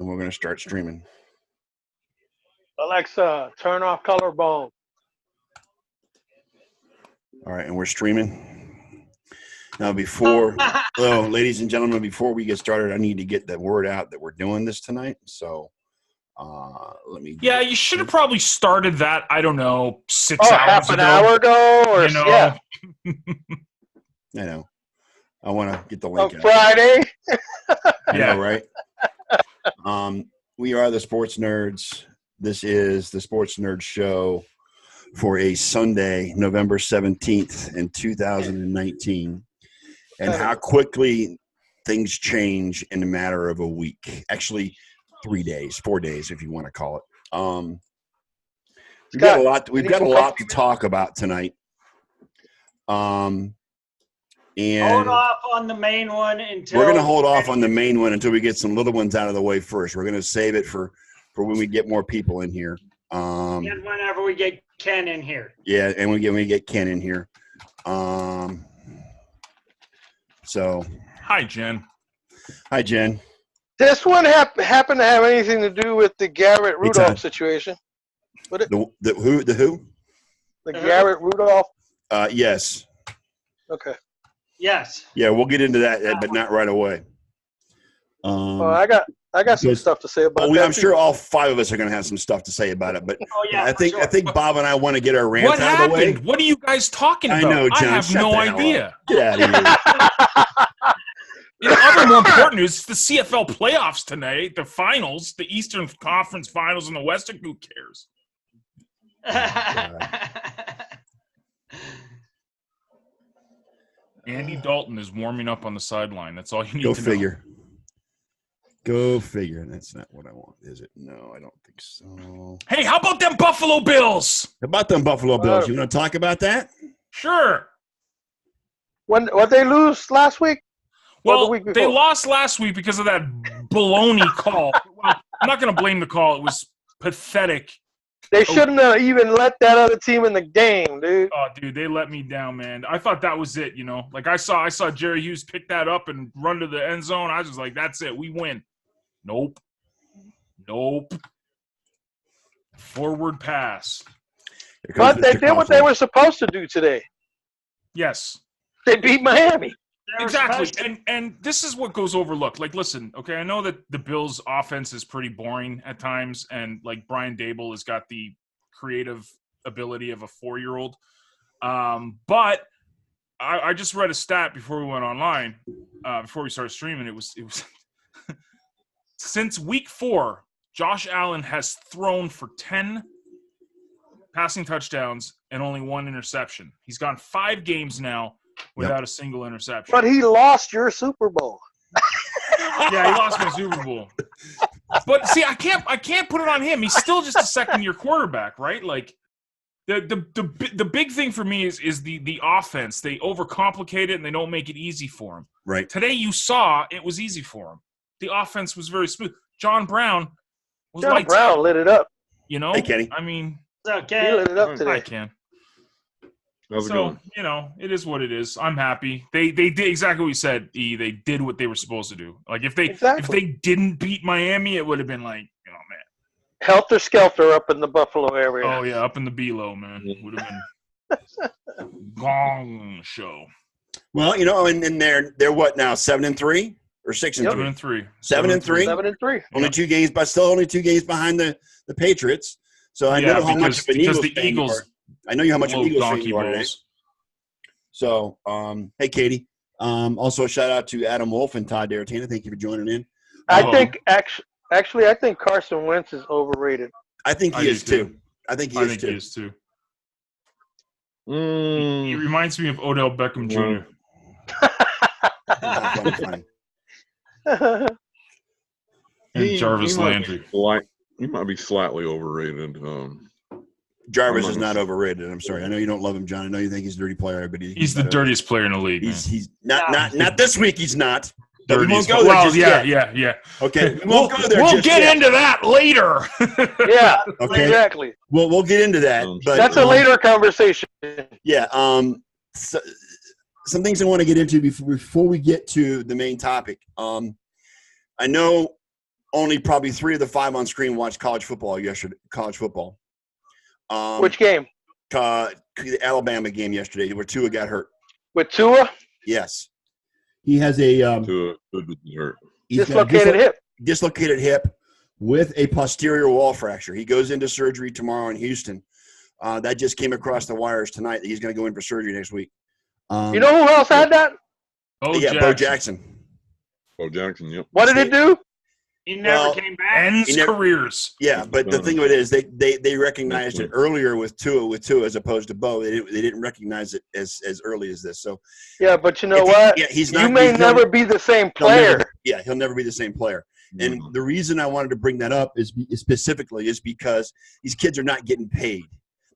and we're going to start streaming. Alexa, turn off color bulb. All right, and we're streaming. Now, ladies and gentlemen, before we get started, I need to get the word out that we're doing this tonight. So let me. Yeah, you should have probably started that, I don't know, 6 hours half an ago. hour ago? Or, yeah. I know. I want to get the link on Friday. I know, right? We are the Sports Nerds. This is the Sports Nerd Show for a Sunday, November 17th in 2019. And how quickly things change in a matter of a week. Actually, 4 days, if you want to call it. We've got a lot to talk about tonight. And hold off on the main one until we're going to hold off on the main one until we get some little ones out of the way first. We're going to save it for when we get more people in here. And whenever we get Ken in here. Yeah, and when we get Ken in here. So. Hi, Jen. Hi, Jen. This one happened to have anything to do with the Garrett Rudolph situation? The who? The Garrett Rudolph? Yes. Okay. Yes. Yeah, we'll get into that, but not right away. I got some stuff to say about that. I'm sure all 5 of us are going to have some stuff to say about it, but I think Bob and I want to get our rants out of the way. What are you guys talking about? I know, John. I have no idea. Get out of here. Other more important news, the CFL playoffs tonight, the finals, the Eastern Conference Finals and the Western. Who cares? Andy Dalton is warming up on the sideline. That's all you need to know. Go figure. That's not what I want, is it? No, I don't think so. Hey, how about them Buffalo Bills? How about them Buffalo Bills? You want to talk about that? Sure. What they lose last week? Well, they lost last week because of that baloney call. Well, I'm not going to blame the call. It was pathetic. They shouldn't have even let that other team in the game, dude. Oh, dude, they let me down, man. I thought that was it, Like I saw Jerry Hughes pick that up and run to the end zone. I was just like, that's it. We win. Nope. Forward pass. But they did what they were supposed to do today. Yes. They beat Miami. Exactly. And this is what goes overlooked. Like, listen, okay, I know that the Bills' offense is pretty boring at times, and, like, Brian Dable has got the creative ability of a 4-year-old. But I just read a stat before we went online, before we started streaming. It was since week 4, Josh Allen has thrown for 10 passing touchdowns and only 1 interception. He's gone 5 games now without a single interception. But he lost your Super Bowl. Yeah, he lost my Super Bowl. But see, I can't put it on him. He's still just a second-year quarterback, right? Like the big thing for me is the offense. They overcomplicate it and they don't make it easy for him. Right. Today you saw it was easy for him. The offense was very smooth. John Brown lit it up. Hey, Kenny. I mean, okay. He lit it up today. I can. How's it going? It is what it is. I'm happy. They did exactly what you said, E. They did what they were supposed to do. Like, if they didn't beat Miami, it would have been like, man. Helter-skelter up in the Buffalo area. Oh, yeah, up in the B-Low, man. Would have been gong show. Well, and they're what now, 7-3 or 6-3? 7-3. 7-3. Only 2 games, but still only 2 games behind the Patriots. So I know how much of an Eagles fan you are. I know how much of an Eagles fan you are today. So, hey, Katie. Also, a shout out to Adam Wolf and Todd D'Artana. Thank you for joining in. I think I think Carson Wentz is overrated. I think he is too. I think he is too. He reminds me of Odell Beckham Jr. And Jarvis Landry. He might be slightly overrated. Jarvis is not overrated. I'm sorry. I know you don't love him, John. I know you think he's a dirty player, but he's the dirtiest player in the league. He's not this week. He's not. We won't go there. Yeah. Okay, we'll go there. We'll get into that later. Yeah. Okay. Exactly. We'll get into that. But that's a later conversation. Yeah. Some things I want to get into before we get to the main topic. I know only probably 3 of the 5 on screen watched college football yesterday. College football. Which game? The Alabama game yesterday where Tua got hurt. With Tua? Yes. He has a To hurt. Dislocated hip with a posterior wall fracture. He goes into surgery tomorrow in Houston. That just came across the wires tonight that he's going to go in for surgery next week. You know who else had that? Bo Jackson. Bo Jackson, yep. What did it do? He never came back. Ends careers. Yeah, but the thing of it is they recognized it earlier with Tua as opposed to Bo. They didn't recognize it as early as this. So yeah, but you know what? Yeah, you may never be the same player. He'll never be the same player. And the reason I wanted to bring that up is because these kids are not getting paid.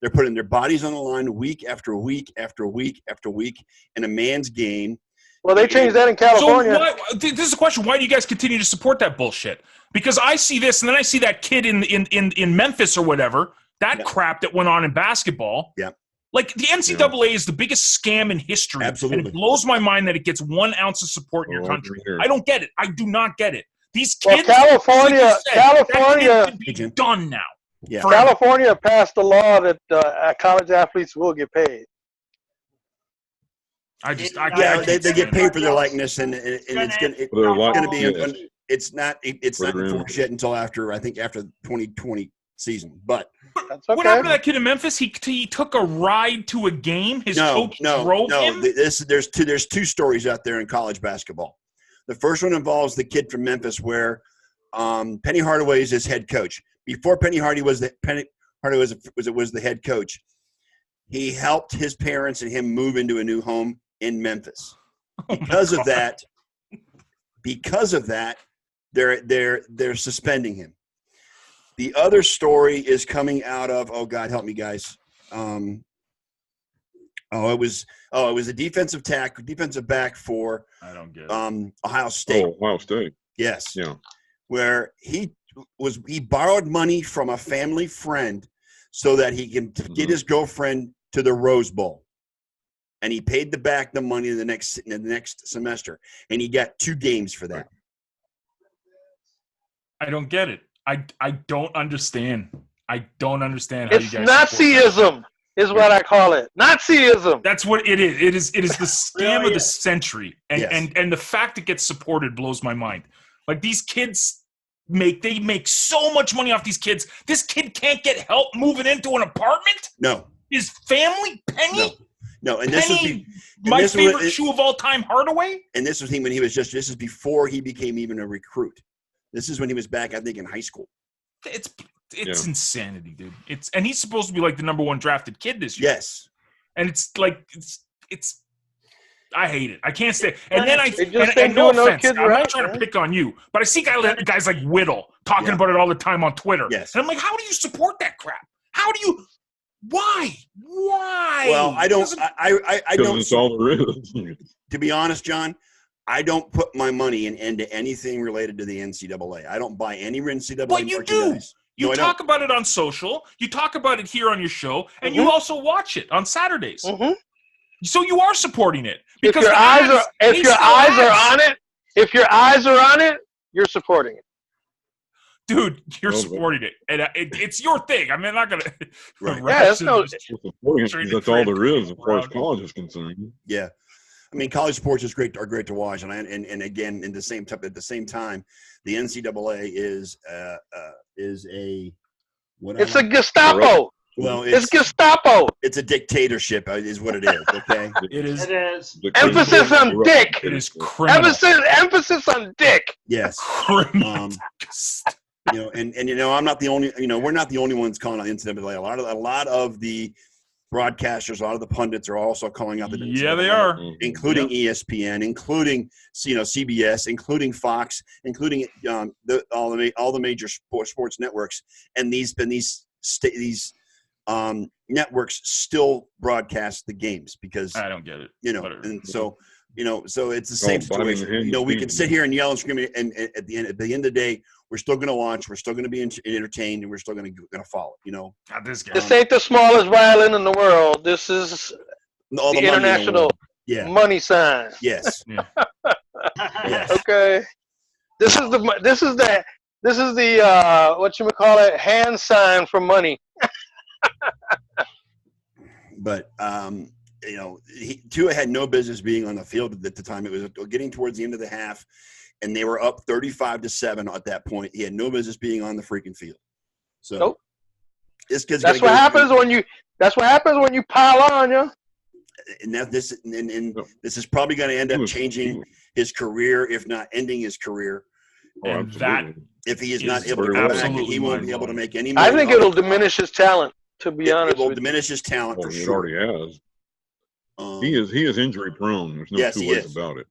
They're putting their bodies on the line week after week after week after week in a man's game. Well, they changed that in California. So this is a question. Why do you guys continue to support that bullshit? Because I see this, and then I see that kid in Memphis or whatever, crap that went on in basketball. Yeah. Like, the NCAA is the biggest scam in history. Absolutely. And it blows my mind that it gets 1 ounce of support in your country. I don't get it. I do not get it. These kids, California should be done now. Yeah. California passed a law that college athletes will get paid. They get paid for their likeness, and it's going to be. It's not enforced yet until after 2020 season. But that's okay. What happened to that kid in Memphis? He took a ride to a game. His coach drove him. There's 2 stories out there in college basketball. The first one involves the kid from Memphis, where Penny Hardaway is his head coach. Before Penny Hardaway was the head coach, he helped his parents and him move into a new home in Memphis. Because of that, they're suspending him. The other story is coming out of, oh God, help me guys. It was a defensive back for I don't get it. Ohio State. Oh, Ohio State. Yes. Yeah. Where he borrowed money from a family friend so that he can get his girlfriend to the Rose Bowl. And he paid the money in the next semester. And he got 2 games for that. I don't get it. I don't understand. I don't understand how it's you guys Nazism is what I call it. Nazism. That's what it is. It is the scam of the century. And, Yes. and the fact it gets supported blows my mind. Like, these kids make so much money off these kids. This kid can't get help moving into an apartment? No. His family? Penny? No. And Penny, my favorite shoe of all time, Hardaway? And this was him when he was this is before he became even a recruit. This is when he was back, I think, in high school. It's insanity, dude. And he's supposed to be like the number 1 drafted kid this year. Yes. And it's like it's I hate it. I can't stay. And then no offense, kids I'm right, not trying to pick on you, but I see guys like Whittle talking about it all the time on Twitter. Yes. And I'm like, how do you support that crap? Why? Well, I don't. I don't. It's all there is. To be honest, John, I don't put my money into anything related to the NCAA. I don't buy any NCAA But you merchandise. do. You talk about it on social. You talk about it here on your show, and you also watch it on Saturdays. Mm-hmm. So you are supporting it If your eyes are on it, you're supporting it. Dude, you're supporting it, and it's your thing. I mean, I'm not gonna. Right. Yeah, that's all there is as far as college is concerned. Yeah, I mean, college sports are great to watch, and again, at the same time, the NCAA is a what? It's a Gestapo. Well, it's Gestapo. It's a dictatorship, is what it is. Okay, It is. Emphasis on dick. It is criminal. Emphasis on dick. Yes. Criminal. And I'm not the only. We're not the only ones calling out the NCAA. A lot of the broadcasters, a lot of the pundits are also calling out the NCAA. Yeah, they are, including ESPN, including CBS, including Fox, including all the major sports networks, and these networks still broadcast the games because I don't get it. And so it's the same situation. We can sit here and yell and scream, and at the end of the day, we're still going to watch, we're still going to be entertained, and we're still going to follow. God, this guy. This ain't the smallest violin in the world. This is all the international money sign. Yes. Yeah. Yes. Okay. This is This is the whatchamacallit, hand sign for money. But Tua had no business being on the field at the time. It was getting towards the end of the half, and they were up 35-7 at that point. He had no business being on the freaking field. So nope. This kid's That's what happens when you. That's what happens when you pile on, yo. And this is probably going to end up changing his career, if not ending his career. And that if he is not able to come back, he won't be able to make any money. I think it'll diminish his talent. To be honest, it will diminish his talent for sure. He already has. He is injury prone. There's no two ways about it.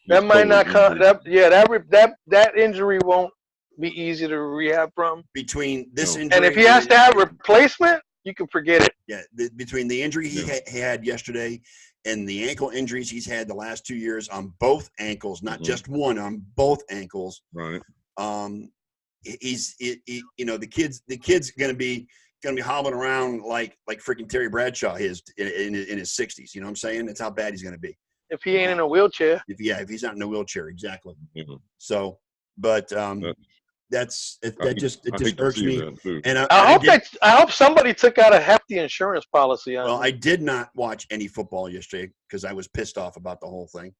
That might not come. That injury won't be easy to rehab from. Between this injury and if he has to have replacement, you can forget it. Yeah, between the injury he had yesterday and the ankle injuries he's had the last 2 years on both ankles, not just one, on both ankles. Right. The kid's going to be hobbling around like freaking Terry Bradshaw is in his 60s. You know what I'm saying? That's how bad he's going to be. If he ain't in a wheelchair. If he's not in a wheelchair, exactly. Mm-hmm. So, but that just irks me. And I hope somebody took out a hefty insurance policy on Well, him. I did not watch any football yesterday because I was pissed off about the whole thing.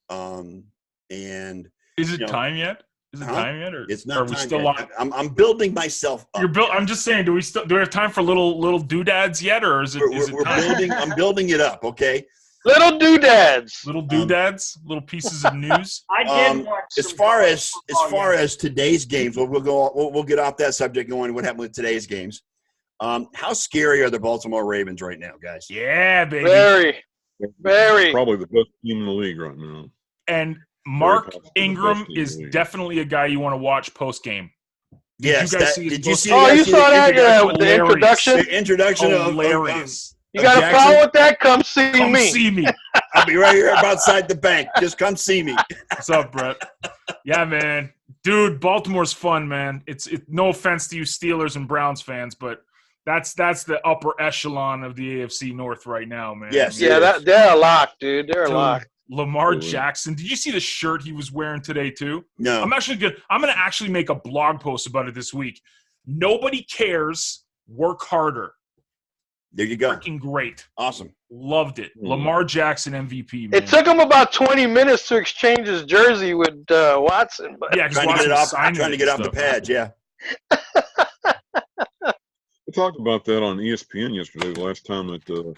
And is it time yet? Is it time yet, or it's not? Are we still on? I'm building myself up. I'm just saying. Do we have time for little doodads yet, or is it? We're building. I'm building it up. Okay. Little doodads. Little doodads. Little pieces of news. I did watch. As far as today's games, we'll get off that subject going. What happened with today's games? How scary are the Baltimore Ravens right now, guys? Yeah, baby. Very. Probably the best team in the league right now. And Mark Ingram is definitely a guy you want to watch post game. Yes. Did you see? Oh, you saw that with the introduction. The introduction hilarious. You got a problem with that? Come see me. Come see me. I'll be right here outside the bank. Just come see me. What's up, Brett? Yeah, man. Dude, Baltimore's fun, man. It's no offense to you Steelers and Browns fans, but that's the upper echelon of the AFC North right now, man. Yes. Yeah, they're a lock, dude. They're a lock. Lamar Jackson. Did you see the shirt he was wearing today too? No. I'm gonna actually make a blog post about it this week. Nobody cares. Work harder. There you go. Freaking great. Awesome. Loved it. Lamar Jackson MVP, man. It took him about 20 minutes to exchange his jersey with Watson. But yeah, trying to get off the pads, yeah. We talked about that on ESPN yesterday, the last time that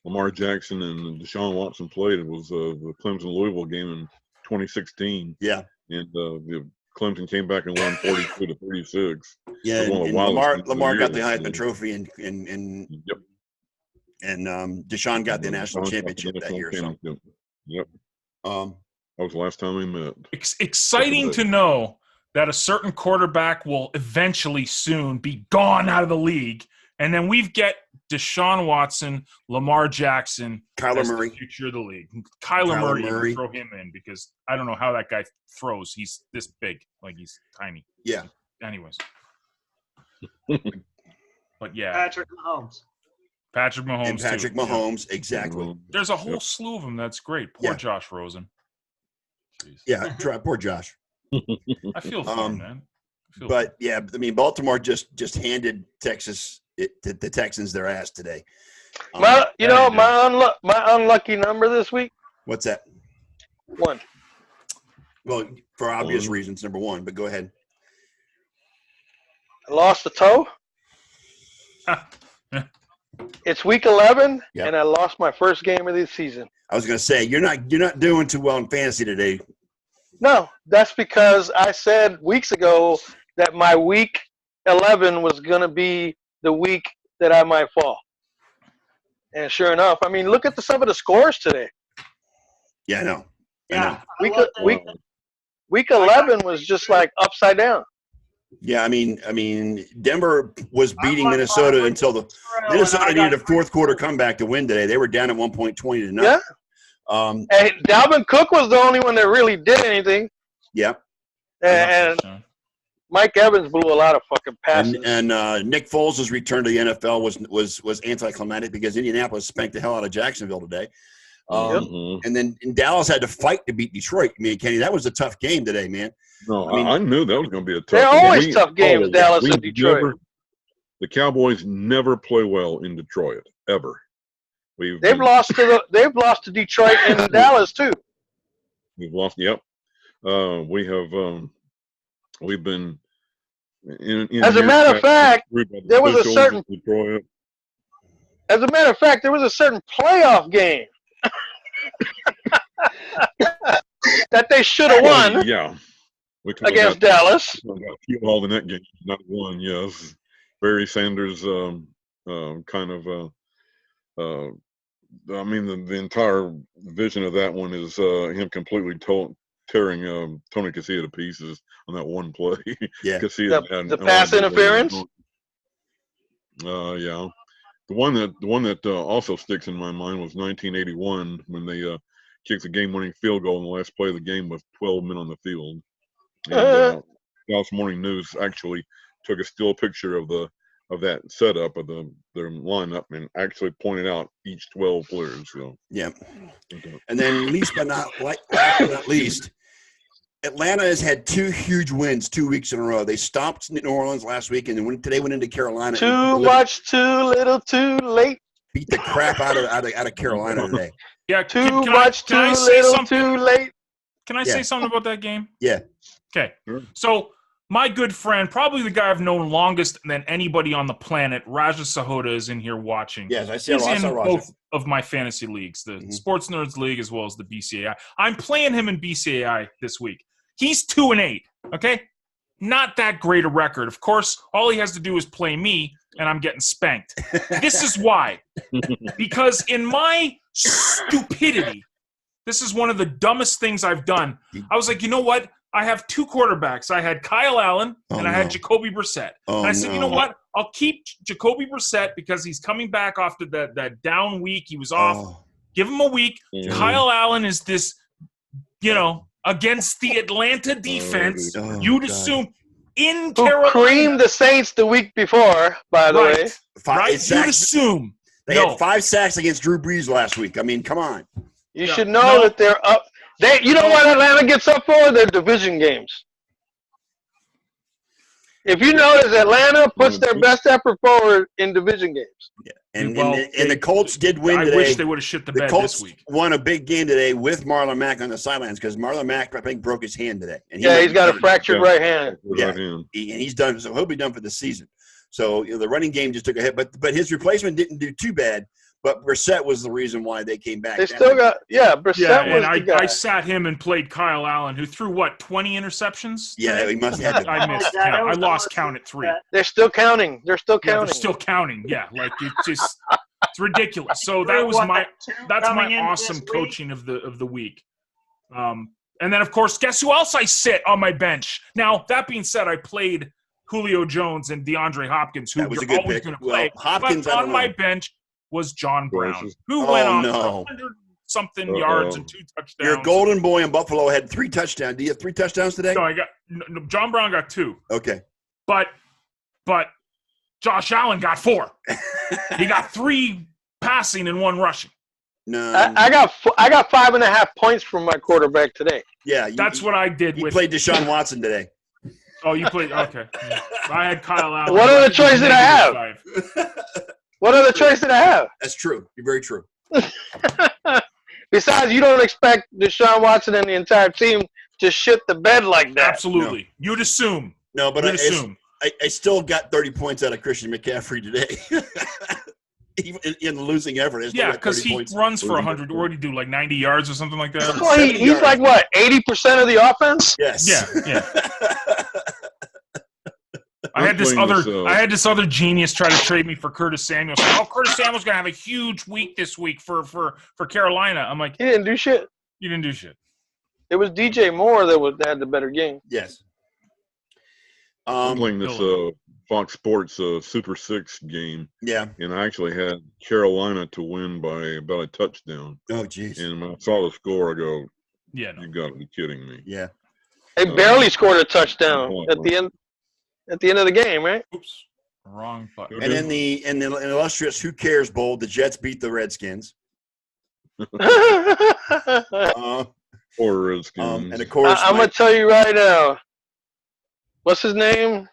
Lamar Jackson and Deshaun Watson played. It was the Clemson-Louisville game in 2016. Yeah. And Clemson came back and won 42-36. Yeah, and Lamar got the Heisman Trophy and Deshaun got the national championship that year. So. Yep. That was the last time we met. Exciting to know that a certain quarterback will eventually soon be gone out of the league. And then we've got Deshaun Watson, Lamar Jackson, Kyler Murray, the future of the league. Kyler Murray, throw him in because I don't know how that guy throws. He's this big, like he's tiny. Yeah. Anyways, but yeah, Patrick Mahomes. And Patrick Mahomes, exactly. There's a whole slew of them. That's great. Poor Josh Rosen. Jeez. Yeah, poor Josh. I feel for him, man. Yeah, I mean, Baltimore just handed the Texans their ass today. My unlucky number this week. What's that? 1. Well, for obvious reasons, number 1. But go ahead. I lost a toe. It's week 11, and I lost my first game of the season. I was going to say you're not doing too well in fantasy today. No, that's because I said weeks ago that my week 11 was going to be the week that I might fall. And sure enough, I mean, look at some of the scores today. Yeah, I know. Yeah. Week 11 was just like upside down. Yeah, I mean, Denver was beating Minnesota until Minnesota needed a fourth quarter comeback to win today. They were down at 1 point 20-0. Yeah. And Dalvin Cook was the only one that really did anything. Yeah. And Mike Evans blew a lot of fucking passes. And Nick Foles' return to the NFL was anticlimactic because Indianapolis spanked the hell out of Jacksonville today. And then Dallas had to fight to beat Detroit. I mean, Kenny, that was a tough game today, man. No, I knew that was going to be a tough. They're always tough games, Dallas and Detroit. The Cowboys never play well in Detroit ever. They've lost to Detroit and Dallas too. We've lost. Yep. We've been. As a matter of fact, there was a certain. Detroit. As a matter of fact, there was a certain playoff game that they should have won. Yeah. Against Dallas. All in that game, not one. Yes, Barry Sanders kind of. I mean, the entire vision of that one is him completely tearing Tony Casilla to pieces on that one play. Yeah, the pass interference. Yeah, the one that also sticks in my mind was 1981 when they kicked the game-winning field goal in the last play of the game with 12 men on the field. And Dallas Morning News actually took a still picture of that setup of their lineup and actually pointed out each 12 players. So. Yeah. And then least but not least, Atlanta has had 2 huge wins 2 weeks in a row. They stopped New Orleans last week, and then today went into Carolina. Too much, too little, too late. Beat the crap out of Carolina today. Yeah, too much, too little, too late. Can I say something about that game? Yeah. Okay. So my good friend, probably the guy I've known longest than anybody on the planet, Raja Sahoda, is in here watching. Yes, I see. He's in both of my fantasy leagues, the Sports Nerds League as well as the BCAI. I'm playing him in BCAI this week. He's 2-8. Okay, not that great a record. Of course, all he has to do is play me, and I'm getting spanked. This is why, because in my stupidity, this is one of the dumbest things I've done. I was like, you know what? I have 2 quarterbacks. I had Kyle Allen and I had Jacoby Brissett. And I said, you know what? I'll keep Jacoby Brissett because he's coming back after that down week. He was off. Give him a week. Kyle Allen is this, against the Atlanta defense. You'd assume in Carolina. Who creamed the Saints the week before, by the way. Right? You'd assume. They had 5 sacks against Drew Brees last week. I mean, come on. You should know that they're up. You know what Atlanta gets up for? Their division games. If you notice, Atlanta puts their best effort forward in division games. Yeah. And the Colts did win today. I wish they would have shit the bed this week. Won a big game today with Marlon Mack on the sidelines because Marlon Mack, I think, broke his hand today. And he's got a fractured right hand. Yeah, and he's done. So he'll be done for the season. So the running game just took a hit, but his replacement didn't do too bad. But Brissett was the reason why they came back. They still got Brissett was the guy. I sat him and played Kyle Allen, who threw 20 interceptions? Yeah, he must have. I missed count. I lost count at 3. They're still counting. They're still counting. Yeah, like it's ridiculous. So that's my awesome coaching of the week. And then of course, guess who else I sit on my bench? Now that being said, I played Julio Jones and DeAndre Hopkins, who you're always going to play. Hopkins but on my bench was John Brown, who went on 100-something yards and 2 touchdowns. Your golden boy in Buffalo had 3 touchdowns. Do you have 3 touchdowns today? No, John Brown got 2. Okay. But Josh Allen got 4. He got 3 passing and 1 rushing. No, I got 5.5 points from my quarterback today. Yeah, that's what I did. You played Deshaun Watson today. Oh, you played? Okay. I had Kyle Allen. What other choice did I have? What other choice did I have? That's true. You're very true. Besides, you don't expect Deshaun Watson and the entire team to shit the bed like that. Absolutely. No. You'd assume. No, but I still got 30 points out of Christian McCaffrey today. Even in the losing effort. Yeah, because he runs for 100. What did he do, like 90 yards or something like that? Well, he's like, what, 80% of the offense? Yes. Yeah. I had this other genius try to trade me for Curtis Samuel. So, Curtis Samuel's gonna have a huge week this week for Carolina. I'm like, he didn't do shit. You didn't do shit. It was DJ Moore that had the better game. Yes. I'm playing this Fox Sports Super 6 game. Yeah. And I actually had Carolina to win by about a touchdown. Oh, jeez. And when I saw the score, I go, "Yeah, no. You got to be kidding me." Yeah. They barely scored a touchdown at the end. At the end of the game, right? Oops, wrong button. And in the illustrious Who Cares Bowl, the Jets beat the Redskins. Poor Redskins. And of course, I'm gonna tell you right now. What's his name?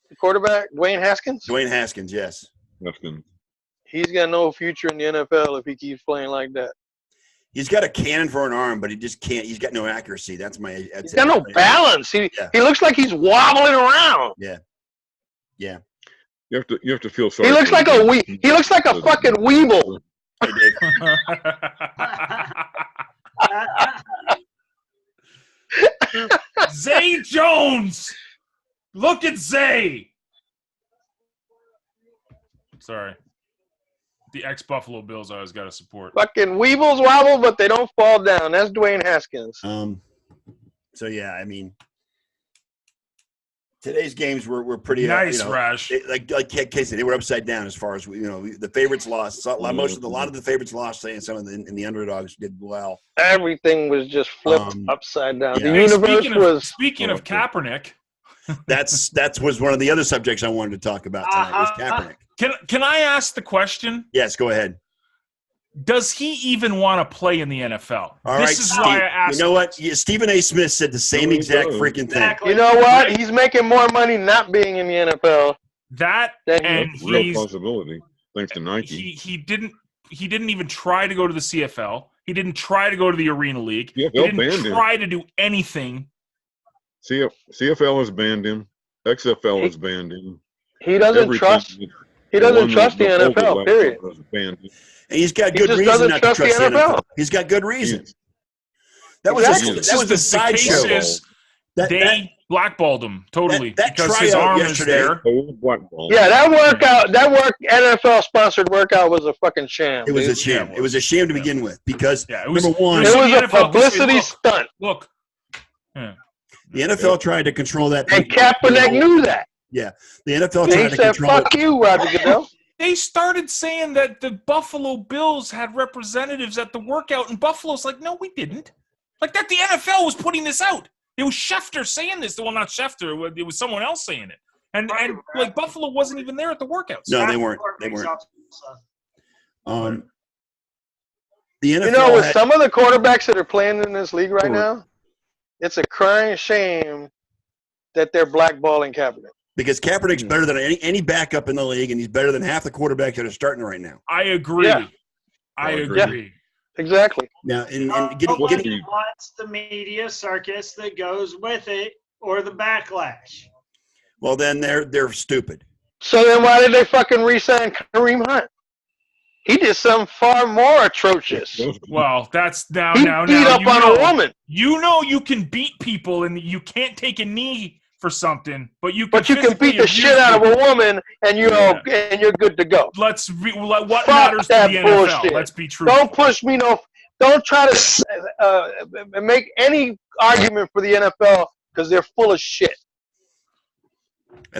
The quarterback, Dwayne Haskins. Dwayne Haskins, yes. Redskins. He's got no future in the NFL if he keeps playing like that. He's got a cannon for an arm, but he just can't. He's got no accuracy. That's He's got no balance. He looks like he's wobbling around. Yeah. You have to feel sorry. He looks like he looks like a fucking weeble. Hey, Dave. Zay Jones. Look at Zay. Sorry. The ex-Buffalo Bills I always got to support. Fucking weebles wobble, but they don't fall down. That's Dwayne Haskins. So, yeah, I mean, today's games were pretty nice, Raj. Like Casey, they were upside down as far as the favorites lost. A lot of the favorites lost, and some of the underdogs did well. Everything was just flipped upside down. Yeah. The universe was. Speaking of Kaepernick, that was one of the other subjects I wanted to talk about tonight. Was Kaepernick. Can I ask the question? Yes, go ahead. Does he even want to play in the NFL? This is why I asked. You know what? Stephen A. Smith said the same exact freaking thing. You know what? He's making more money not being in the NFL. And real possibility. Thanks to Nike. He didn't even try to go to the CFL. He didn't try to go to the Arena League. CFL he didn't try to do anything. CFL has banned him. XFL has banned him. He doesn't trust. He doesn't trust the NFL. Period. And he's got good reason not to trust the NFL. He's got good reason. That was a sideshow. They blackballed him totally that because his arm yesterday, is there. Yeah, that NFL sponsored workout was a fucking sham. It was a sham. It was a sham to begin with because it was, number one, it was a publicity stunt. Look, the NFL tried to control that, and Kaepernick knew that. Yeah, the NFL tried to control it. Fuck you, Roger Goodell. They started saying that the Buffalo Bills had representatives at the workout, and Buffalo's like, no, we didn't. Like that, the NFL was putting this out. It was Schefter saying this. Well, not Schefter. It was someone else saying it. And like Buffalo wasn't even there at the workouts. No, they weren't. They weren't. The NFL. You know, with some of the quarterbacks that are playing in this league right now, it's a crying shame that they're blackballing Kaepernick. Because Kaepernick's better than any backup in the league, and he's better than half the quarterbacks that are starting right now. I agree. Yeah. I agree. Yeah. Exactly. Now, getting wants the media circus that goes with it, or the backlash. Well, then they're stupid. So then, why did they fucking re-sign Kareem Hunt? He did something far more atrocious. Well, that's now. He beat up on a woman. You know, you can beat people, and you can't take a knee for something, but you can beat the shit out of a woman, and you're good to go. What matters to the NFL? Bullshit. Let's be true. Don't push me. Don't try to make any argument for the NFL because they're full of shit.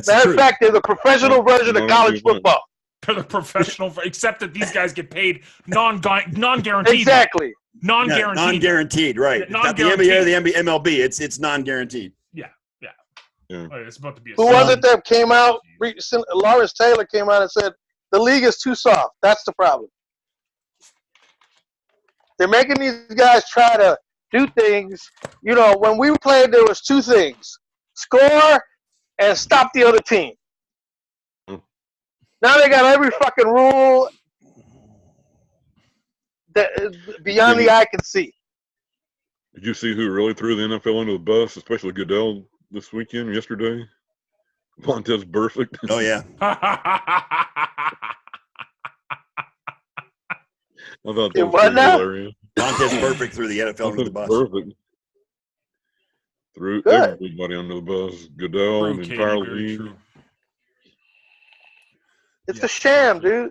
Matter of fact, they're the professional version of college football. They're the professional, except that these guys get paid non-guaranteed. Exactly. Non-guaranteed. Non-guaranteed, right? Not the NBA or the MLB. It's non-guaranteed. Yeah. Oh, it's about to be Who was it that came out? Lawrence Taylor came out and said, the league is too soft. That's the problem. They're making these guys try to do things. You know, when we played, there was two things. Score and stop the other team. Now they got every fucking rule that beyond the eye can see. Did you see who really threw the NFL under the bus, especially Goodell? This weekend, yesterday, Montez Perfect. Oh yeah. I thought that was hilarious. Montez Perfect threw the NFL under the bus. Perfect. Threw everybody under the bus. Goodell, the entire league. It's a sham, dude.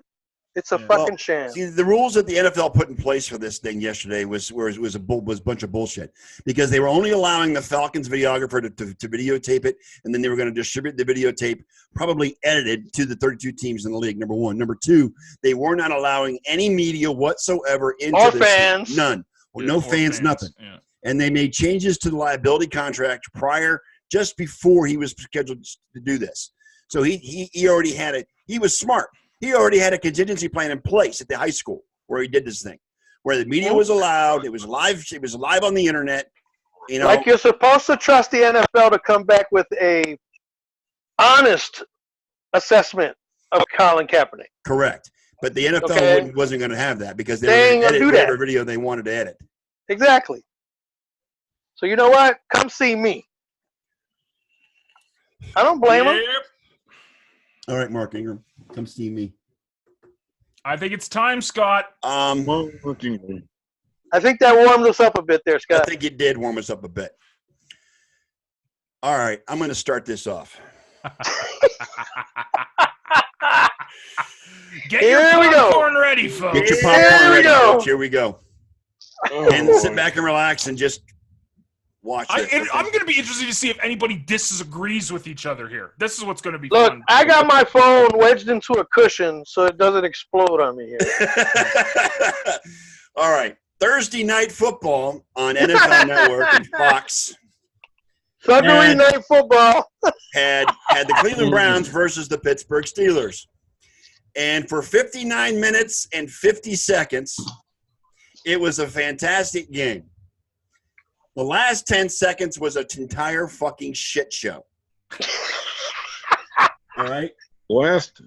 It's a fucking sham. See, the rules that the NFL put in place for this thing yesterday was a bunch of bullshit because they were only allowing the Falcons videographer to videotape it, and then they were going to distribute the videotape, probably edited, to the 32 teams in the league. Number one. Number two, they were not allowing any media whatsoever into or this fans. Thing. None. Well, no fans, nothing. Yeah. And they made changes to the liability contract just before he was scheduled to do this. So he already had it. He was smart. He already had a contingency plan in place at the high school where he did this thing. where the media was allowed. It was live. It was live on the internet. You know, like you're supposed to trust the NFL to come back with a honest assessment of Colin Kaepernick. correct. But the NFL Okay. wasn't going to have that because They they were ain't going to gonna edit do that. whatever video they wanted to edit. Exactly. So you know what? Come see me. I don't blame him. Yep. All right, Mark Ingram, come see me. I think it's time, Scott. Well, looking. I think that warmed us up a bit there, I Scott. think it did warm us up a bit. All right, I'm going to start this off. Get Here your we go. popcorn ready, folks. Get your Here popcorn we ready, go. folks. Here we go. Oh, And sit back and relax and just watch this. I'm going to be interested to see if anybody disagrees with each other here. This is what's going to be Look, fun. I got my phone wedged into a cushion so it doesn't explode on me here. All right. Thursday Night Football on NFL Network and Fox Sunday night football. had the Cleveland Browns versus the Pittsburgh Steelers. And for 59 minutes and 50 seconds, it was a fantastic game. The last 10 seconds was an entire fucking shit show. All right? last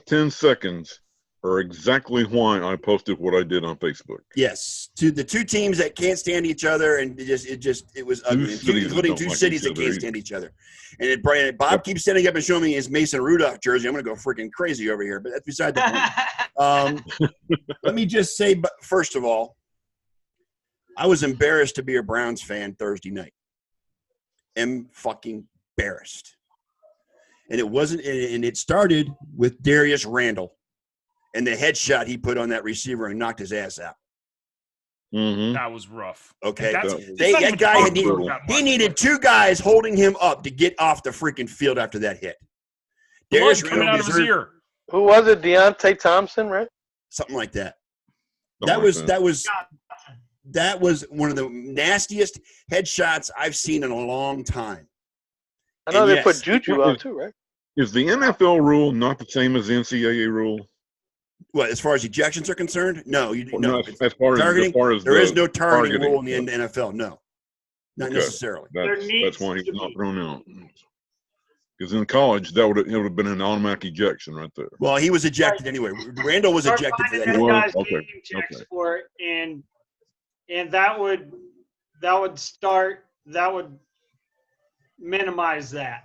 10 seconds are exactly why I posted what I did on Facebook. Yes, to the two teams that can't stand each other, and it was ugly, cities including that two don't like cities each that other can't either. stand each other. And Bob keeps standing up and showing me his Mason Rudolph jersey. I'm going to go freaking crazy over here, but that's beside the point. Let me just say, but first of all, I was embarrassed to be a Browns fan Thursday night. Fucking embarrassed. And it wasn't, and it started with Darius Randall and the headshot he put on that receiver and knocked his ass out. Mm-hmm. That was rough. Okay. That's, That- it's not even that guy talked had about needed, that he much, needed but two guys holding him up to get off the freaking field after that hit. blood Darius coming Randall out of his deserved ear. Who was it? Deontay Thompson, right? something like that. Something like That was one of the nastiest headshots I've seen in a long time. I know And they yes. put Juju out too, right? Is the NFL rule not the same as the NCAA rule? Well, as far as ejections are concerned, no. No. Not as far Targeting? as There the is no targeting rule in stuff. the NFL. No, not Okay. necessarily. There That's needs why he's to not be. thrown out. Because in college, it would have been an automatic ejection right there. Well, he was ejected anyway. Randall was Start ejected for finding that. them Well, guys okay, game checks okay. for it, and that would minimize that.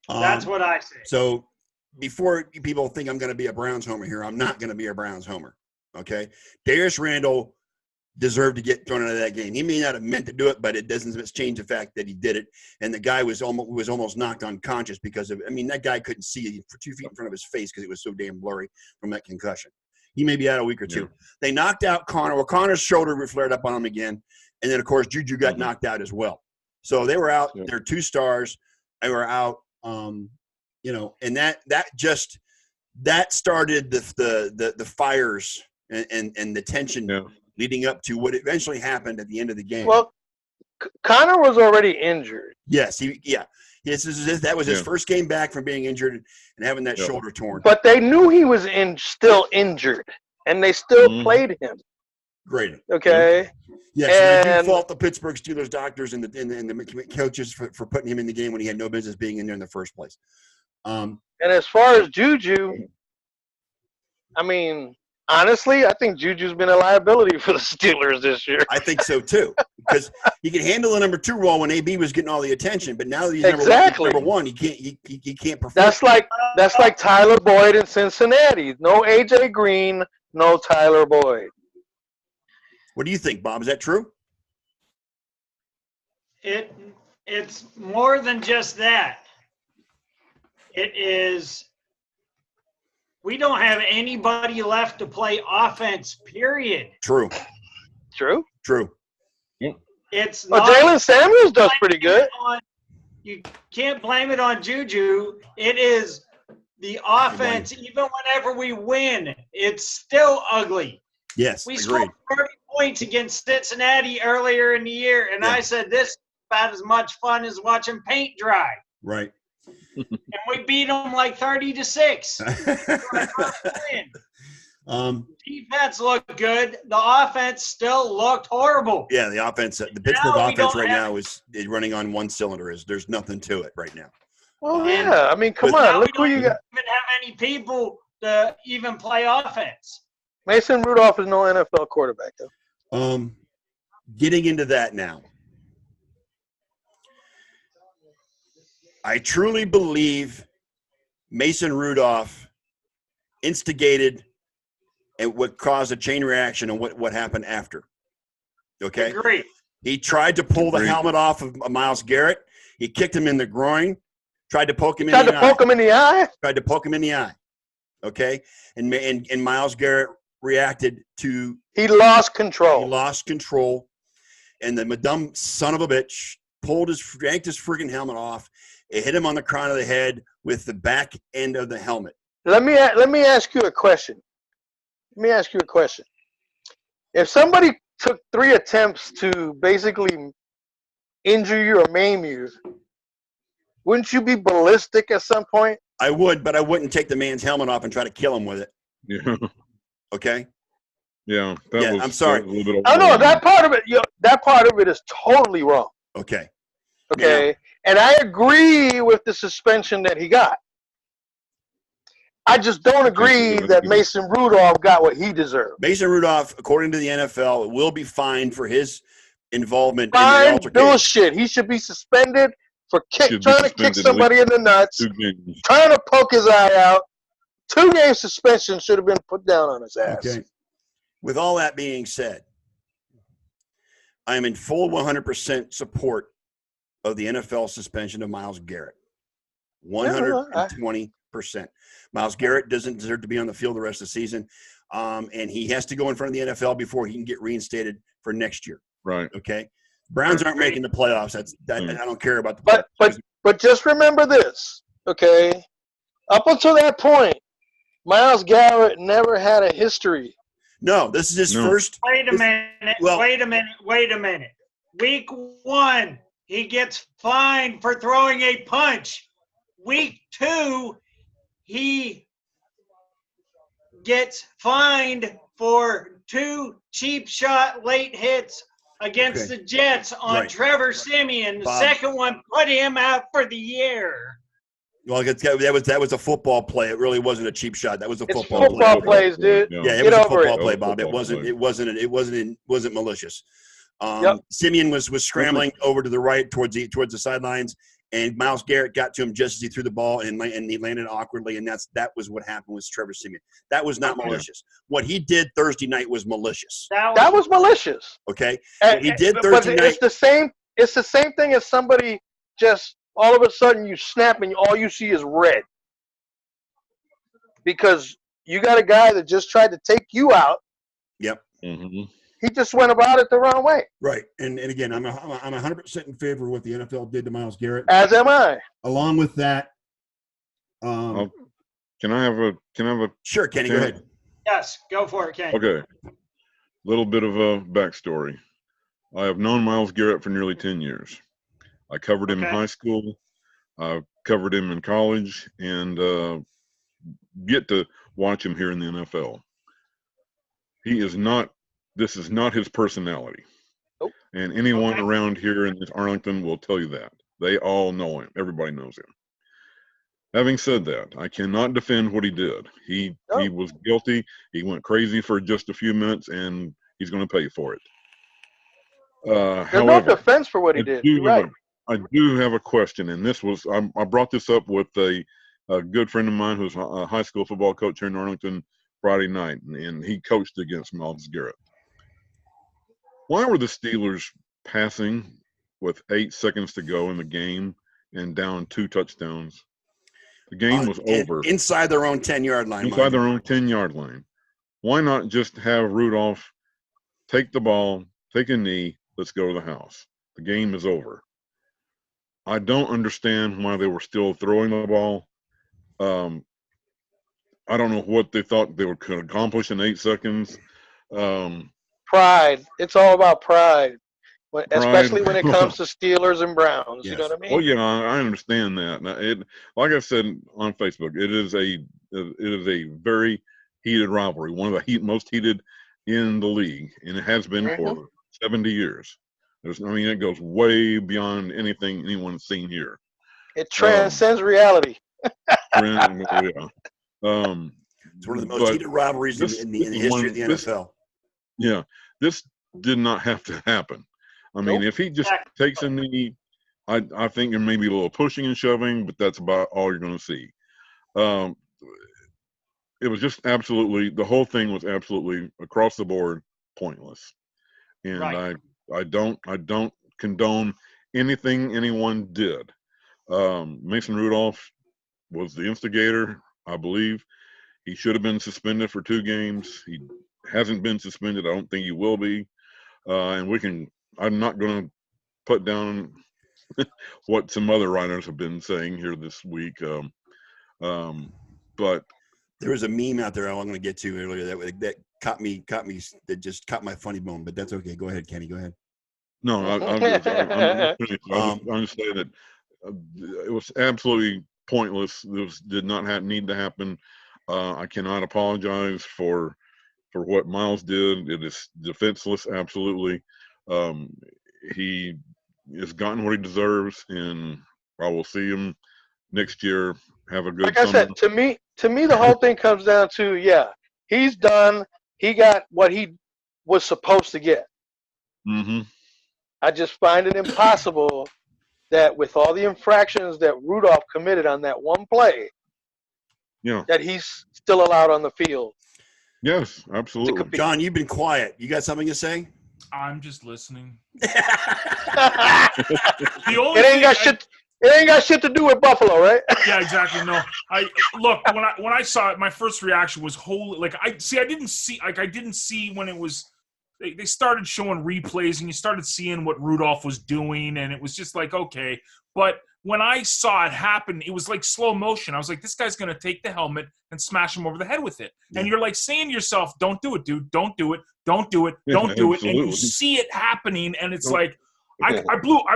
That's what I say. So before people think I'm going to be a Browns homer here, I'm not going to be a Browns homer. Okay, Darius Randall deserved to get thrown out of that game. He may not have meant to do it, but it doesn't change the fact that he did it. And the guy was almost knocked unconscious because of. I mean, that guy couldn't see for 2 feet in front of his face because it was so damn blurry from that concussion. He may be out a week or two. Yeah. They knocked out Connor. Well, Connor's shoulder flared up on him again, and then of course Juju got knocked out as well. So they were out. Yeah. They're two stars. They were out. And that started the fires and the tension leading up to what eventually happened at the end of the game. Well, Connor was already injured. Yes, that was his first game back from being injured and having that shoulder torn. But they knew he was still injured, and they still played him. Great. Okay. Yes, and I And- do fault the Pittsburgh Steelers doctors and the coaches for putting him in the game when he had no business being in there in the first place. And as far as Juju, I mean, honestly, I think Juju's been a liability for the Steelers this year. I think so too, because he could handle the number 2 role when AB was getting all the attention, but now that he's Exactly. number one, he can't perform. That's like Tyler Boyd in Cincinnati. No AJ Green, no Tyler Boyd. What do you think, Bob? Is that true? It's more than just that. It is, we don't have anybody left to play offense, period. True. True. It's Well, not. Jalen Samuels does pretty good. You can't blame it on Juju. It is the offense. Even whenever we win, it's still ugly. Yes, We agreed. scored 30 points against Cincinnati earlier in the year, and I said this is about as much fun as watching paint dry. Right. And we beat them like 30-6. Defense looked good. The offense still looked horrible. Yeah, the offense, the Pittsburgh offense right now is running on one cylinder. There's nothing to it right now. Well, yeah. I mean, come on. Now Look who you got. We don't even have any people to even play offense. Mason Rudolph is no NFL quarterback, though. Getting into that now. I truly believe Mason Rudolph instigated and what caused a chain reaction and what happened after. Okay? Agree. He tried to pull the helmet off of Myles Garrett. He kicked him in the groin. Tried to poke him in the eye. Tried to poke him in the eye? Tried to poke him in the eye. Okay? And Myles Garrett reacted to – He lost control. He lost control. And the dumb son of a bitch yanked his freaking helmet off. It hit him on the crown of the head with the back end of the helmet. Let me ask you a question. If somebody took 3 attempts to basically injure you or maim you, wouldn't you be ballistic at some point? I would, but I wouldn't take the man's helmet off and try to kill him with it. Yeah. Okay? Yeah. I'm sorry. That was a little bit I know that part of it is totally wrong. Okay. Okay. Yeah. And I agree with the suspension that he got. I just don't agree that Mason Rudolph got what he deserved. Mason Rudolph, according to the NFL, will be fined for his involvement in the Fine altercation. bullshit. He should be suspended for trying to kick somebody in the nuts, trying to poke his eye out. 2-game suspension should have been put down on his ass. Okay. With all that being said, I am in full 100% support of the NFL suspension of Myles Garrett. 120%. Myles Garrett doesn't deserve to be on the field the rest of the season, and he has to go in front of the NFL before he can get reinstated for next year. Right. Okay. Browns aren't making the playoffs. I don't care about the playoffs. But just remember this, okay? Up until that point, Myles Garrett never had a history. No, this is his first. Wait a minute. Week 1, he gets fined for throwing a punch. Week 2, he gets fined for 2 cheap shot late hits against the Jets on Trevor Siemian. The second one put him out for the year. Well, that was a football play. It really wasn't a cheap shot. That was a football play. Football plays, dude. Yeah, it was a football play, Bob. It wasn't malicious. Siemian was scrambling over to the right towards the sidelines, and Myles Garrett got to him just as he threw the ball, and he landed awkwardly, and that was what happened with Trevor Siemian. That was not malicious. What he did Thursday night was malicious. That was malicious. Okay, what he did Thursday night. It's the same thing as somebody just all of a sudden you snap and all you see is red because you got a guy that just tried to take you out. Yep. Mm-hmm. He just went about it the wrong way. Right. And again, I'm 100% in favor of what the NFL did to Myles Garrett. As am I. Along with that, can I have a Sure, Kenny, go ahead. Yes, go for it, Kenny. Okay. Little bit of a backstory. I have known Myles Garrett for nearly 10 years. I covered him in high school. I covered him in college, and get to watch him here in the NFL. This is not his personality. Nope. And anyone around here in Arlington will tell you that. They all know him. Everybody knows him. Having said that, I cannot defend what he did. He was guilty. He went crazy for just a few minutes, and he's going to pay for it. There's no defense for what he did. You're right. I do have a question, and I brought this up with a good friend of mine who's a high school football coach here in Arlington Friday night, and he coached against Myles Garrett. Why were the Steelers passing with 8 seconds to go in the game and down 2 touchdowns? The game was over. Inside their own 10-yard line. Inside their own 10-yard line. Why not just have Rudolph take the ball, take a knee, let's go to the house? The game is over. I don't understand why they were still throwing the ball. I don't know what they thought they could accomplish in 8 seconds. Pride. It's all about pride. Especially when it comes to Steelers and Browns. Yes. You know what I mean? Oh yeah, I understand that. Like I said on Facebook, it is a very heated rivalry, one of the most heated in the league, and it has been for 70 years. It goes way beyond anything anyone's seen here. It transcends reality. It's one of the most heated rivalries in the history of the NFL. This did not have to happen. I mean, if he just takes a knee, I think there may be a little pushing and shoving, but that's about all you're going to see. It was just absolutely, the whole thing was absolutely across the board pointless. And I don't condone anything anyone did. Mason Rudolph was the instigator, I believe. He should have been suspended for 2 games. He hasn't been suspended. I don't think he will be. And I'm not going to put down what some other writers have been saying here this week. But there was a meme out there I'm going to get to earlier that caught me, that just caught my funny bone, but that's okay. Go ahead, Kenny. Go ahead. No, I'm just saying that it was absolutely pointless. This did not need to happen. I cannot apologize for what Miles did. It is defenseless, absolutely. He has gotten what he deserves, and I will see him next year. Have a good summer. I said, to me, the whole thing comes down to, he's done. He got what he was supposed to get. Mm-hmm. I just find it impossible that with all the infractions that Rudolph committed on that one play, that he's still allowed on the field. Yes, absolutely. John, you've been quiet. You got something to say? I'm just listening. It ain't got shit to do with Buffalo, right? Yeah, exactly. No, when I saw it, my first reaction was holy. I didn't see when it was. They started showing replays, and you started seeing what Rudolph was doing, and it was just like, okay. But when I saw it happen, it was like slow motion. I was like, this guy's going to take the helmet and smash him over the head with it. Yeah. And you're like saying to yourself, don't do it, dude. Don't do it. Don't do it. Don't do it. And you see it happening, and it's like, I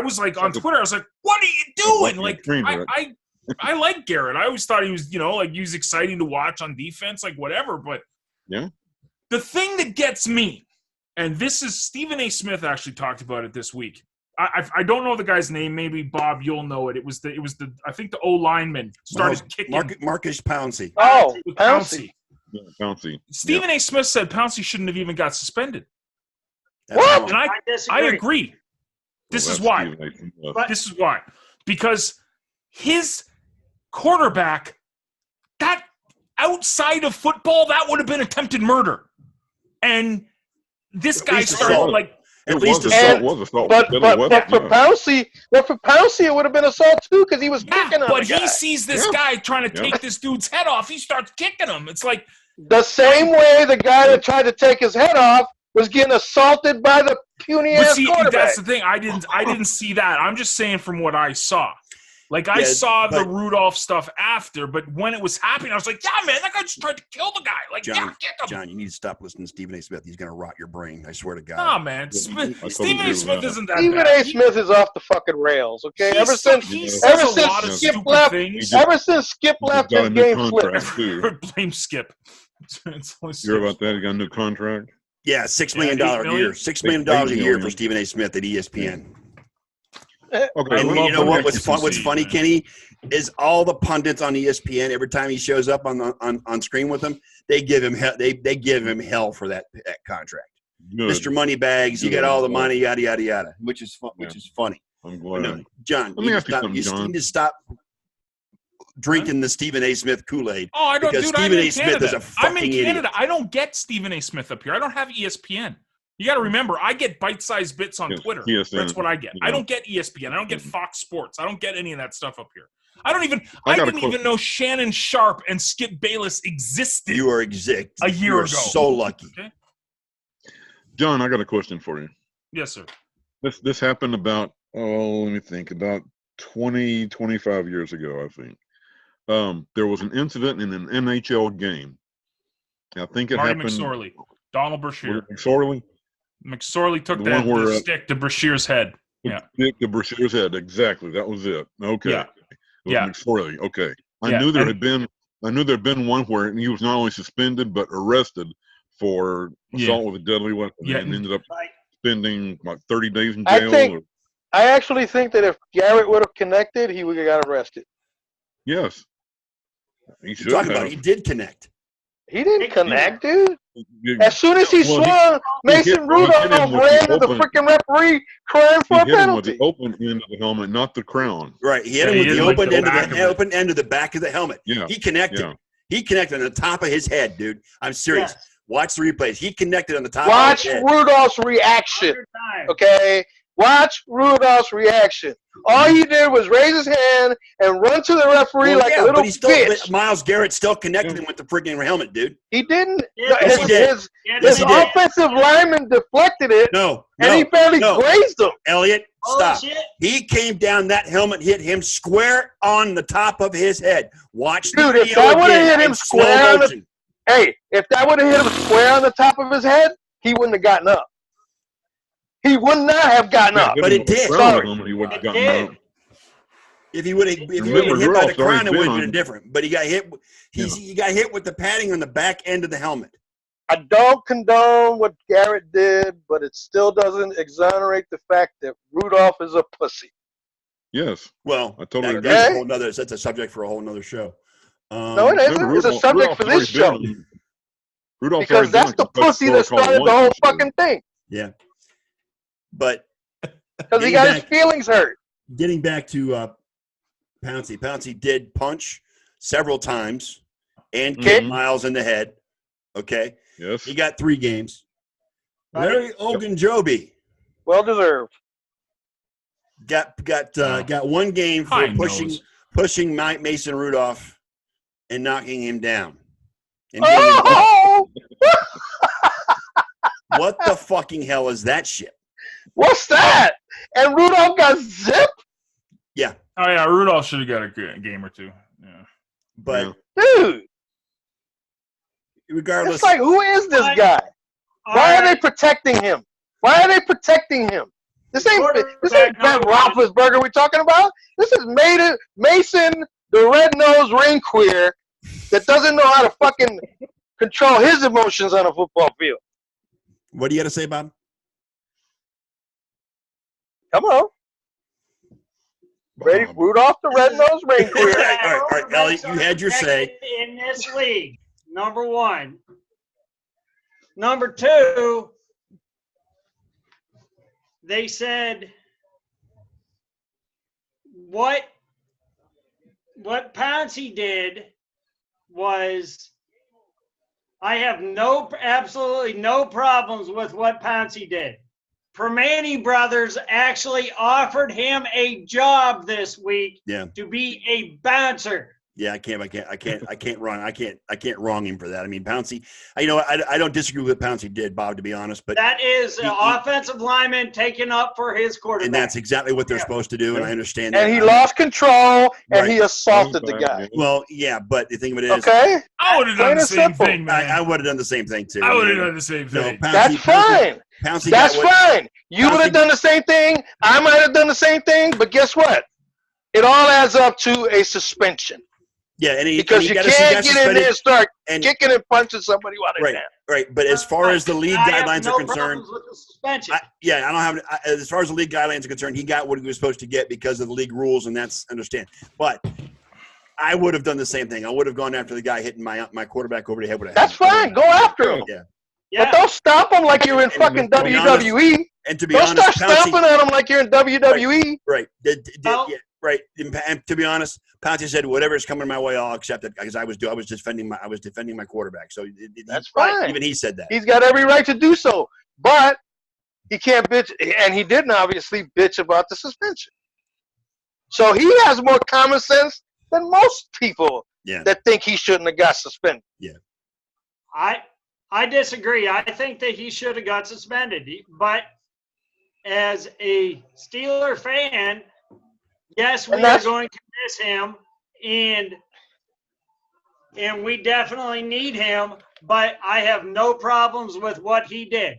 was like on Twitter, I was like, what are you doing? Like, I like Garrett. I always thought he was, he was exciting to watch on defense, like whatever. But the thing that gets me, and this is Stephen A. Smith actually talked about it this week. I don't know the guy's name. Maybe Bob, you'll know it. It was the I think the O lineman started kicking. Marcus Pouncey. Oh, Pouncey. Yeah, Pouncey. Stephen A. Smith said Pouncey shouldn't have even got suspended. What? And I agree. This is why. This is why. Because his quarterback, that outside of football, that would have been attempted murder. And this guy started like. At least assault. But for Pouncey, it would have been assault too because he was kicking him. But he sees this guy trying to take this dude's head off. He starts kicking him. It's like the same way the guy that tried to take his head off was getting assaulted by the puny ass quarterback. That's the thing. I didn't see that. I'm just saying from what I saw. Like, I saw the Rudolph stuff after, but when it was happening, I was like, yeah, man, that guy just tried to kill the guy. Like, kick him. John, you need to stop listening to Stephen A. Smith. He's going to rot your brain. I swear to God. Nah, man. Stephen A. Smith isn't that Stephen bad. A. Smith is off the fucking rails, okay? Ever since Skip left his game flipped. Blame Skip. You heard about that? He got a new contract? Yeah, $6 million a year. $6 million a year for Stephen A. Smith at ESPN. Okay, and you know what? What's funny, Kenny, is all the pundits on ESPN. Every time he shows up on screen with them, they give him hell for that contract. Good. Mr. Moneybags, you got all the money, yada yada yada, which is funny. I'm glad. John, you need to stop drinking the Stephen A. Smith Kool-Aid. Oh, I don't. Because Stephen A. Smith is a fucking idiot. I'm in Canada. I don't get Stephen A. Smith up here. I don't have ESPN. You got to remember, I get bite-sized bits on Twitter. That's what I get. I don't get ESPN. I don't get Fox Sports. I don't get any of that stuff up here. I didn't even know Shannon Sharp and Skip Bayless existed. You are a year ago. You are so lucky. Okay? John, I got a question for you. Yes, sir. This happened about 20, 25 years ago, I think. There was an incident in an NHL game. I think it happened. McSorley. Donald Brashear. McSorley took the stick to Brashear's head. Yeah. Stick to Brashear's head. Exactly. That was it. Okay. Yeah. McSorley. Okay. I knew there had been I knew there'd been one where he was not only suspended but arrested for assault with a deadly weapon, and ended up spending 30 days in jail. I actually think that if Garrett would have connected, he would have got arrested. Yes, he should have. He did connect. He didn't connect, dude. As soon as he swung, Mason Rudolph ran to the freaking referee crying for a penalty. He hit him with the open end of the helmet, not the crown. Right. He hit him with the open end of the back of the helmet. Yeah. He connected. Yeah. He connected on the top of his head, dude. I'm serious. Yes. Watch the replays. He connected on the top of his head. Watch Rudolph's reaction. Okay? Watch Rudolph's reaction. All he did was raise his hand and run to the referee like a little bitch. Miles Garrett still connected him with the freaking helmet, dude. He didn't. His offensive lineman deflected it. And he barely grazed him. Eliot, stop. He came down. That helmet hit him square on the top of his head. Watch the video. Dude, if that would have hit him square on the if that would have hit him square on the top of his head, he wouldn't have gotten up. He would not have gotten up. But it did. He would have gotten up. If he would have been hit by the crown, it would have been different. But he got hit. He got hit with the padding on the back end of the helmet. I don't condone what Garrett did, but it still doesn't exonerate the fact that Rudolph is a pussy. Yes. Well, I totally agree. That's a subject for a whole nother show. No, it isn't. It's a subject for this show. Because that's the pussy that started the whole fucking thing. Yeah. But because he got his feelings hurt. Getting back to Pouncey. Pouncey did punch several times and kick Miles in the head. Okay. Yes. He got 3 games. Larry Ogunjobi. Well deserved. Got 1 game for pushing Mike Mason Rudolph and knocking him down. And what the fucking hell is that shit? What's that? And Rudolph got zipped? Yeah. Oh, yeah. Rudolph should have got a game or 2. Yeah. But, dude. Regardless. It's like, who is this guy? Why are they protecting him? Why are they protecting him? This ain't Ben Roethlisberger we're talking about. This is Mason, the red-nosed ring queer that doesn't know how to fucking control his emotions on a football field. What do you got to say about him? Come on. Ready, Rudolph the red-nosed ring queer. All right, Eliot, you had your say. In this league, number 1. Number 2, they said what Pouncey did was, I have absolutely no problems with what Pouncey did. Permane Brothers actually offered him a job this week to be a bouncer. Yeah, I can't wrong him for that. I mean, Pouncey, I don't disagree with what Pouncey did, Bob, to be honest, but that is an offensive lineman taking up for his quarterback. And that's exactly what they're supposed to do, and I understand that. And he lost control, and he assaulted the guy. Well, yeah, but the thing of it is, I would have done the same thing, man. I would have done the same thing too. I would have done the same thing. That's fine. That's fine. You would have done the same thing. I might have done the same thing, but guess what? It all adds up to a suspension. Yeah, because you can't get in there and start kicking and punching somebody while they're down. Right, but as far as the league guidelines are concerned, with the suspension. as far as the league guidelines are concerned, he got what he was supposed to get because of the league rules, and that's understand. But I would have done the same thing. I would have gone after the guy hitting my quarterback over the head with a That's fine. Go after him. Yeah. But don't stop him like you're in fucking WWE. And to be honest, don't start stomping at him like you're in WWE. Right. Right. And to be honest, Pouncey said, "Whatever's coming my way, I'll accept it," because I was defending my quarterback. So that's fine. Even he said that. He's got every right to do so, but he can't bitch, and he didn't obviously bitch about the suspension. So he has more common sense than most people that think he shouldn't have got suspended. Yeah. I disagree. I think that he should have got suspended, but as a Steeler fan, yes, we are going to miss him, and we definitely need him, but I have no problems with what he did.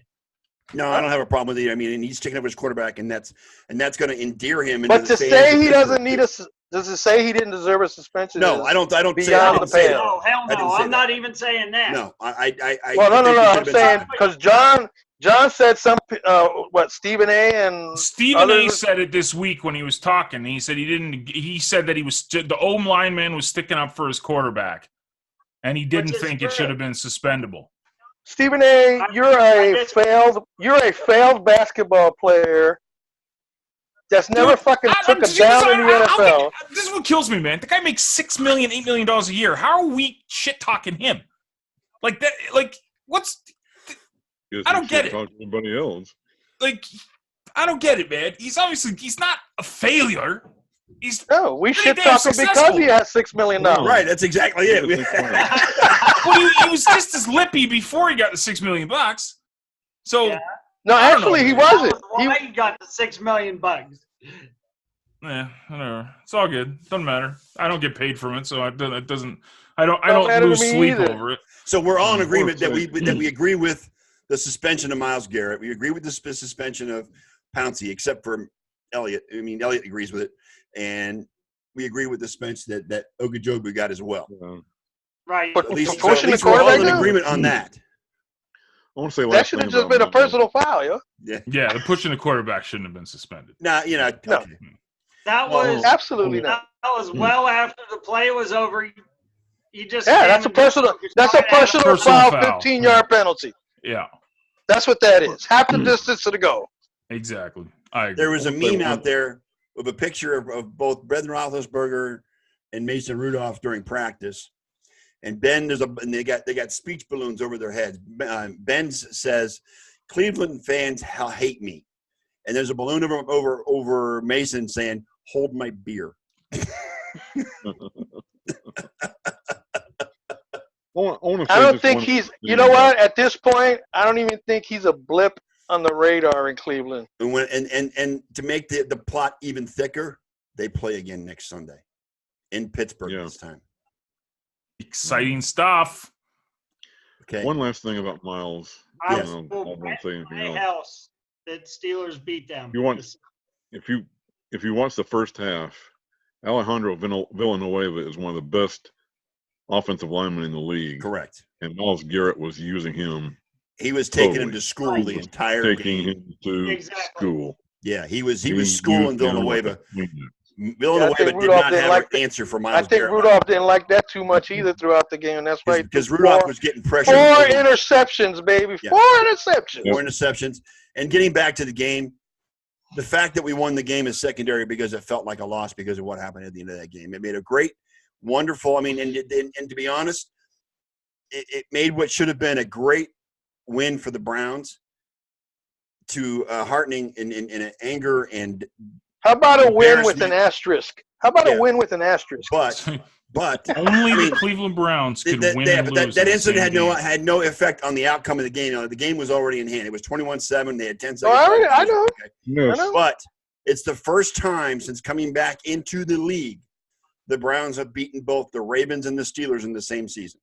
No, I don't have a problem with it. I mean, and he's taking up his quarterback, and that's going to endear him. But to say he doesn't need Does it say he didn't deserve a suspension? No, I don't say beyond I the didn't say pale. that. Oh, hell I didn't no. say I'm that. not even saying that. No, I Well, no. think he I'm should've been saying suspended. because John said Stephen A. and Stephen A. others. said it this week when he was talking. He said he said that the O lineman was sticking up for his quarterback, and he didn't Which is think it true. should have been suspendable. Stephen A., you're a failed basketball player that's never Dude, fucking took a down in the NFL. This is what kills me, man. The guy makes $6 million, $8 million a year. How are we shit talking him? Like that? Like what's? I don't get it. Talk to anybody else. Like I don't get it, man. He's not a failure. No, we pretty should damn talk him successful. because he has $6 million. Right, that's exactly it. Well, he was just as lippy before he got the $6 million. So Yeah. No, I don't actually, know, he man. wasn't. That was why he got the $6 million. yeah, whatever. It's all good. Doesn't matter. I don't get paid from it, so it doesn't. I Don't don't matter to lose me sleep either. over it. So we're all in Mm, agreement that we honestly. agree with the suspension of Myles Garrett. We agree with the suspension of Pouncey, except for Eliot. I mean, Eliot agrees with it, and we agree with the suspension that Ogunjobi got as well. Right. But At least, for pushing the we're all in quarterback, agreement on that. I want to say that last should thing have just about been a Myles. personal foul, yo. Yeah, the pushing the quarterback shouldn't have been suspended. Now, No. okay. That Well, was Absolutely not. that was well after the play was over. You just Yeah, came that's a and did personal. what you're That's a trying to have personal Personal foul, foul. 15-yard penalty. Yeah, That's what that is. Half the distance to the goal. exactly. I agree. There was a I'll say meme one- out there of a picture of both Brendan Roethlisberger and Mason Rudolph during practice, and and they got speech balloons over their heads. Ben says, "Cleveland fans hate me," and there's a balloon over Mason saying, "Hold my beer." I don't think he's. You know what? At this point, I don't even think he's a blip on the radar in Cleveland. And to make the plot even thicker, they play again next Sunday in Pittsburgh this time. Exciting stuff. Okay. One last thing about Myles. I Yes. I will won't bet say anything my else. house that Steelers beat them. If you watch the first half, Alejandro Villanueva is one of the best offensive linemen in the league. Correct. And Myles Garrett was using him. He was taking him Totally. to school He the was entire taking game. him to Exactly. school. Yeah, he was He schooling used him Villanueva. like a genius. Villanueva think did Rudolph not didn't have like an answer for I Myles think Garrett. Rudolph didn't like that too much either throughout the game, and that's why Because Rudolph was getting pressure. four interceptions, baby. Yeah. 4 interceptions. 4 interceptions. And getting back to the game, the fact that we won the game is secondary because it felt like a loss because of what happened at the end of that game. It made a great, wonderful. I mean, and to be honest, it made what should have been a great win for the Browns to heartening in anger and. How about a win with Embarrassment. an asterisk? How about Yeah. a win with an asterisk? But Only I mean, the Cleveland Browns could win but and lose. that in the incident same had game. no effect on the outcome of the game. The game was already in hand. It was 21-7. They had 10 seconds. I know. Okay. Yes. I know. But it's the first time since coming back into the league, the Browns have beaten both the Ravens and the Steelers in the same season.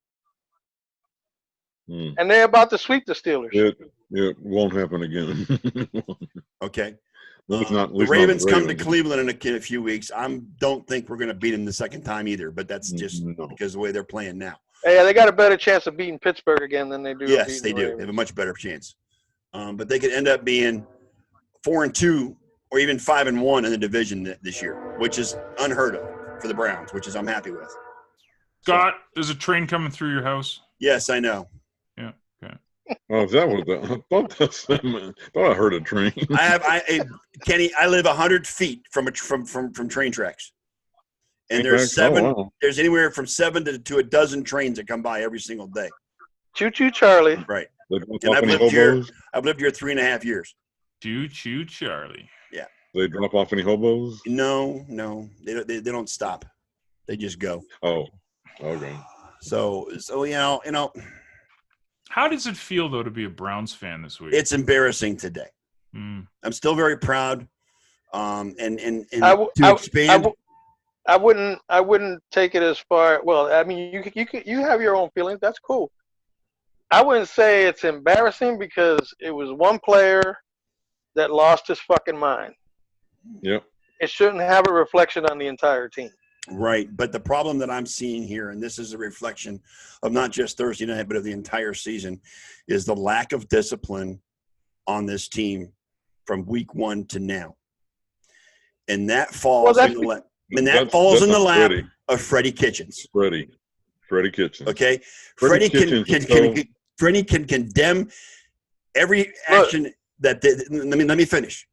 And they're about to sweep the Steelers. It won't happen again. Okay. It's not, at The least not Ravens the come to Ravens. Cleveland in a few weeks. I don't think we're going to beat them the second time either, but that's just No. because of the way they're playing now. Hey, they got a better chance of beating Pittsburgh again than they do. Yes, beating they the do. They Ravens. have a much better chance. But they could end up being 4-2 or even 5-1 in the division this year, which is unheard of for the Browns, which is I'm happy with. Scott, there's a train coming through your house. Yes, I know. Yeah. Okay. Oh, is that what I thought I heard a train. Kenny, I live 100 feet from train tracks. And Okay, there's seven. oh, wow. There's anywhere from 7 to a dozen trains that come by every single day. Choo choo, Charlie. Right. They drop And off I've any lived here. hobos? I've lived here 3.5 years. Choo choo, Charlie. They drop off any hobos? No, they don't stop. They just go. Oh, okay. So you know, How does it feel though to be a Browns fan this week? it's embarrassing today. Mm. I'm still very proud. And I to expand. I wouldn't take it as far. Well, I mean, you have your own feelings. That's cool. I wouldn't say it's embarrassing because it was one player that lost his fucking mind. Yep. it shouldn't have a reflection on the entire team. Right. But the problem that I'm seeing here, and this is a reflection of not just Thursday night, but of the entire season, is the lack of discipline on this team from week 1 to now. And that falls in the lap of Freddie Kitchens. Freddie Kitchens. Okay. Freddie can condemn every action let me finish.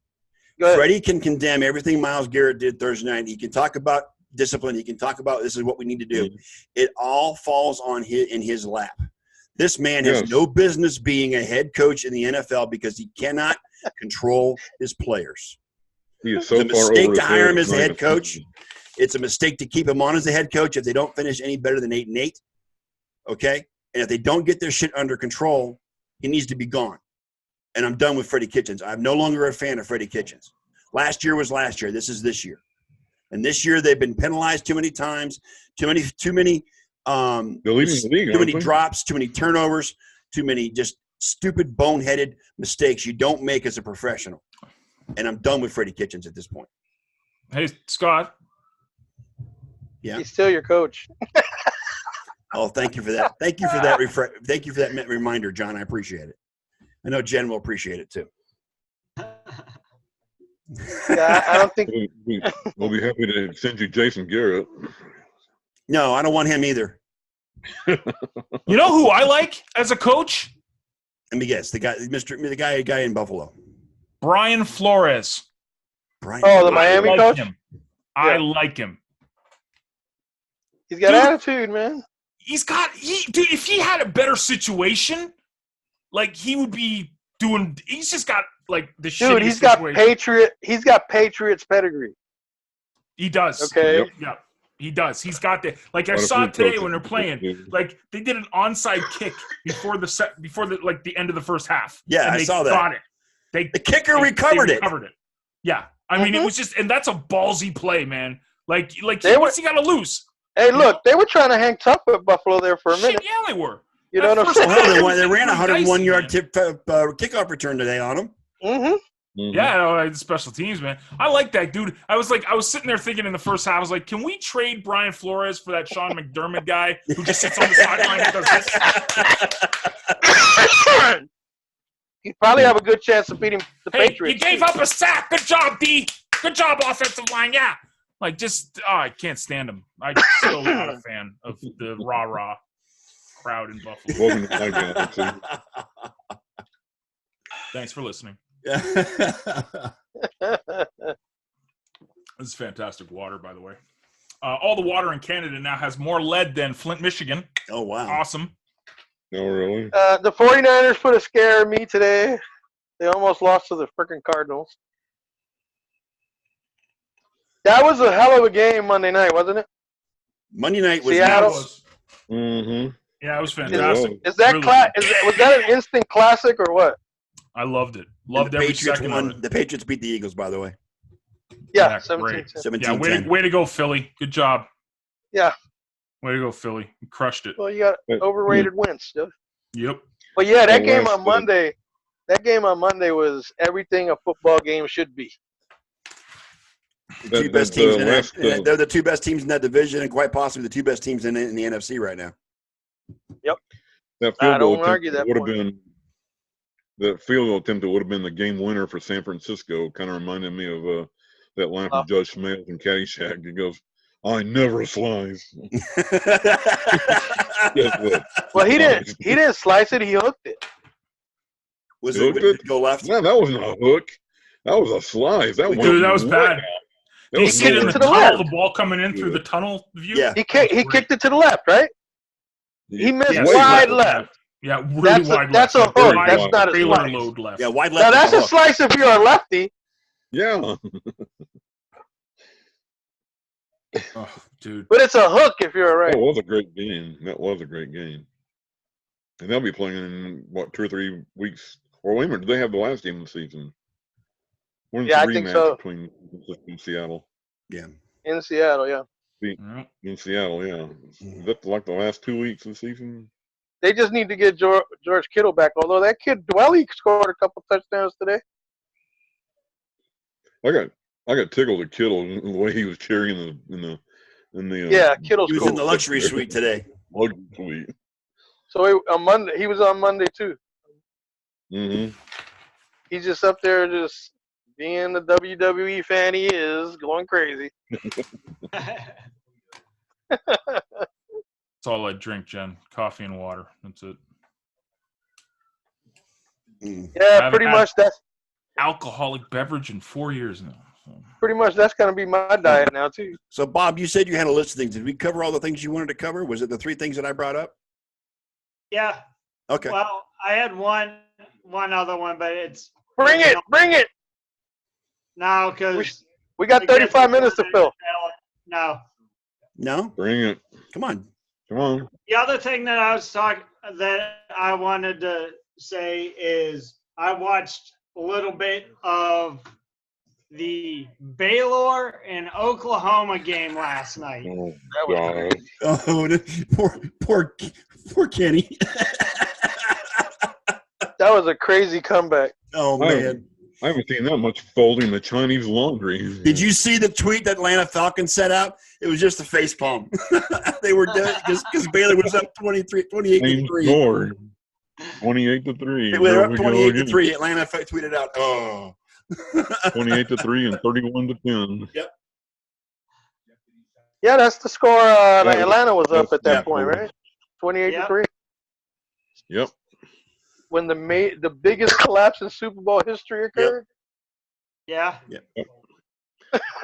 Freddie can condemn everything Myles Garrett did Thursday night. He can talk about discipline. He can talk about this is what we need to do. It all falls in his lap. This man has no business being a head coach in the NFL because he cannot control his players. He is so it's a mistake to hire him as a head coach. It's a mistake to keep him on as a head coach if they don't finish any better than 8-8. Okay? And if they don't get their shit under control, he needs to be gone. And I'm done with Freddie Kitchens. I'm no longer a fan of Freddie Kitchens. Last year was last year. This is this year. And this year they've been penalized too many times, too many drops, too many turnovers, too many just stupid, boneheaded mistakes you don't make as a professional. And I'm done with Freddie Kitchens at this point. Hey, Scott. Yeah. He's still your coach. Oh, thank you for that. Thank you for that reminder, John. I appreciate it. I know Jen will appreciate it too. Yeah, I don't think we'll be happy to send you Jason Garrett. No, I don't want him either. You know who I like as a coach? Let me guess. The guy in Buffalo. Brian Flores. The Miami coach? I like him. He's got attitude, man. Dude, if he had a better situation, like he would be doing. He's just got like the shit. Dude, he's got Patriots pedigree. He does. Okay. Yep. Yeah, he does. He's got that. Like I saw today when they're playing. Like they did an onside kick before the end of the first half. Yeah, I saw that. Got it. The kicker recovered it. Yeah, I mean it was just, and that's a ballsy play, man. Like what's he got to lose? Hey, look, they were trying to hang tough with Buffalo there for a minute. Yeah, they were. You know what I'm saying? They ran a 101-yard kickoff return today on them. Mm-hmm. Yeah, special teams, man. I like that, dude. I was sitting there thinking in the first half, I was like, can we trade Brian Flores for that Sean McDermott guy who just sits on the sideline and does this? He'd probably have a good chance of beating the Patriots. He gave up a sack. Good job, D. Good job, offensive line. Yeah. Like, I can't stand him. I'm still not a fan of the rah-rah crowd in Buffalo. Thanks for listening. This is fantastic water, by the way. All the water in Canada now has more lead than Flint, Michigan. Oh, wow. Awesome. Oh, really? The 49ers put a scare in me today. They almost lost to the freaking Cardinals. That was a hell of a game Monday night, wasn't it? Monday night was Seattle. Mm-hmm. Yeah, it was fantastic. Was that an instant classic or what? I loved it. Loved every second of it. The Patriots beat the Eagles, by the way. Yeah, 17-10. Yeah, way to go, Philly. Good job. Yeah. Way to go, Philly. You crushed it. Well, you got overrated wins. Yep. But yeah, that game on Monday was everything a football game should be. They're the two best teams in that division, and quite possibly the two best teams in the NFC right now. Yep. That field goal attempt would have been the game winner for San Francisco. Kind of reminded me of that line from Judge Smales in Caddyshack. He goes, "I never slice." Well, he didn't slice it. He hooked it. Did it go left? No, that wasn't a hook. That was a slice. That was bad. He kicked it to the left. The ball coming in through the tunnel view. Yeah, he kicked it to the left, right? He missed wide left. Yeah, really wide left. That's a hook. That's not a slice. Load left. Yeah, wide left. Now that's a slice if you're a lefty. Yeah. Oh, dude. But it's a hook if you're a right. That was a great game. And they'll be playing in, 2 or 3 weeks. Or wait a minute, do they have the last game of the season? Yeah, I think so. Between Seattle. Yeah. In Seattle, yeah. In Seattle, yeah. Is that like the last 2 weeks of the season? They just need to get George Kittle back. Although that kid Dwelly scored a couple touchdowns today. I got tickled at Kittle the way he was cheering in the Yeah, Kittle's He was cool. in the luxury suite today. luxury suite. So he was on Monday too. Mm-hmm. He's just up there, just being the WWE fan he is, going crazy. That's all I drink, Jen. Coffee and water. That's it. Yeah, pretty much that's Alcoholic beverage in 4 years now. So. pretty much that's gonna be my diet now too. So, Bob, you said you had a list of things. Did we cover all the things you wanted to cover? Was it the 3 things that I brought up? Yeah. Okay. Well, I had one other one, but it's Bring it. no, because We got 35 minutes to fill. No. No? Bring it. Come on. Come on. The other thing that I wanted to say is I watched a little bit of the Baylor and Oklahoma game last night. Oh, God. Oh, poor Kenny. That was a crazy comeback. Oh, man. I haven't seen that much folding the Chinese laundry. Did you see the tweet that Atlanta Falcons set out? It was just a face palm. They were dead because Baylor was up 28 to 3. Score. 28-3. They were up 28 to 3. Atlanta tweeted out, 28-3 and 31-10. Yep. Yeah, that's the score. Yeah, Atlanta was up at that yeah. point, right? 28 to 3. Yep. When the biggest collapse in Super Bowl history occurred. Yeah. That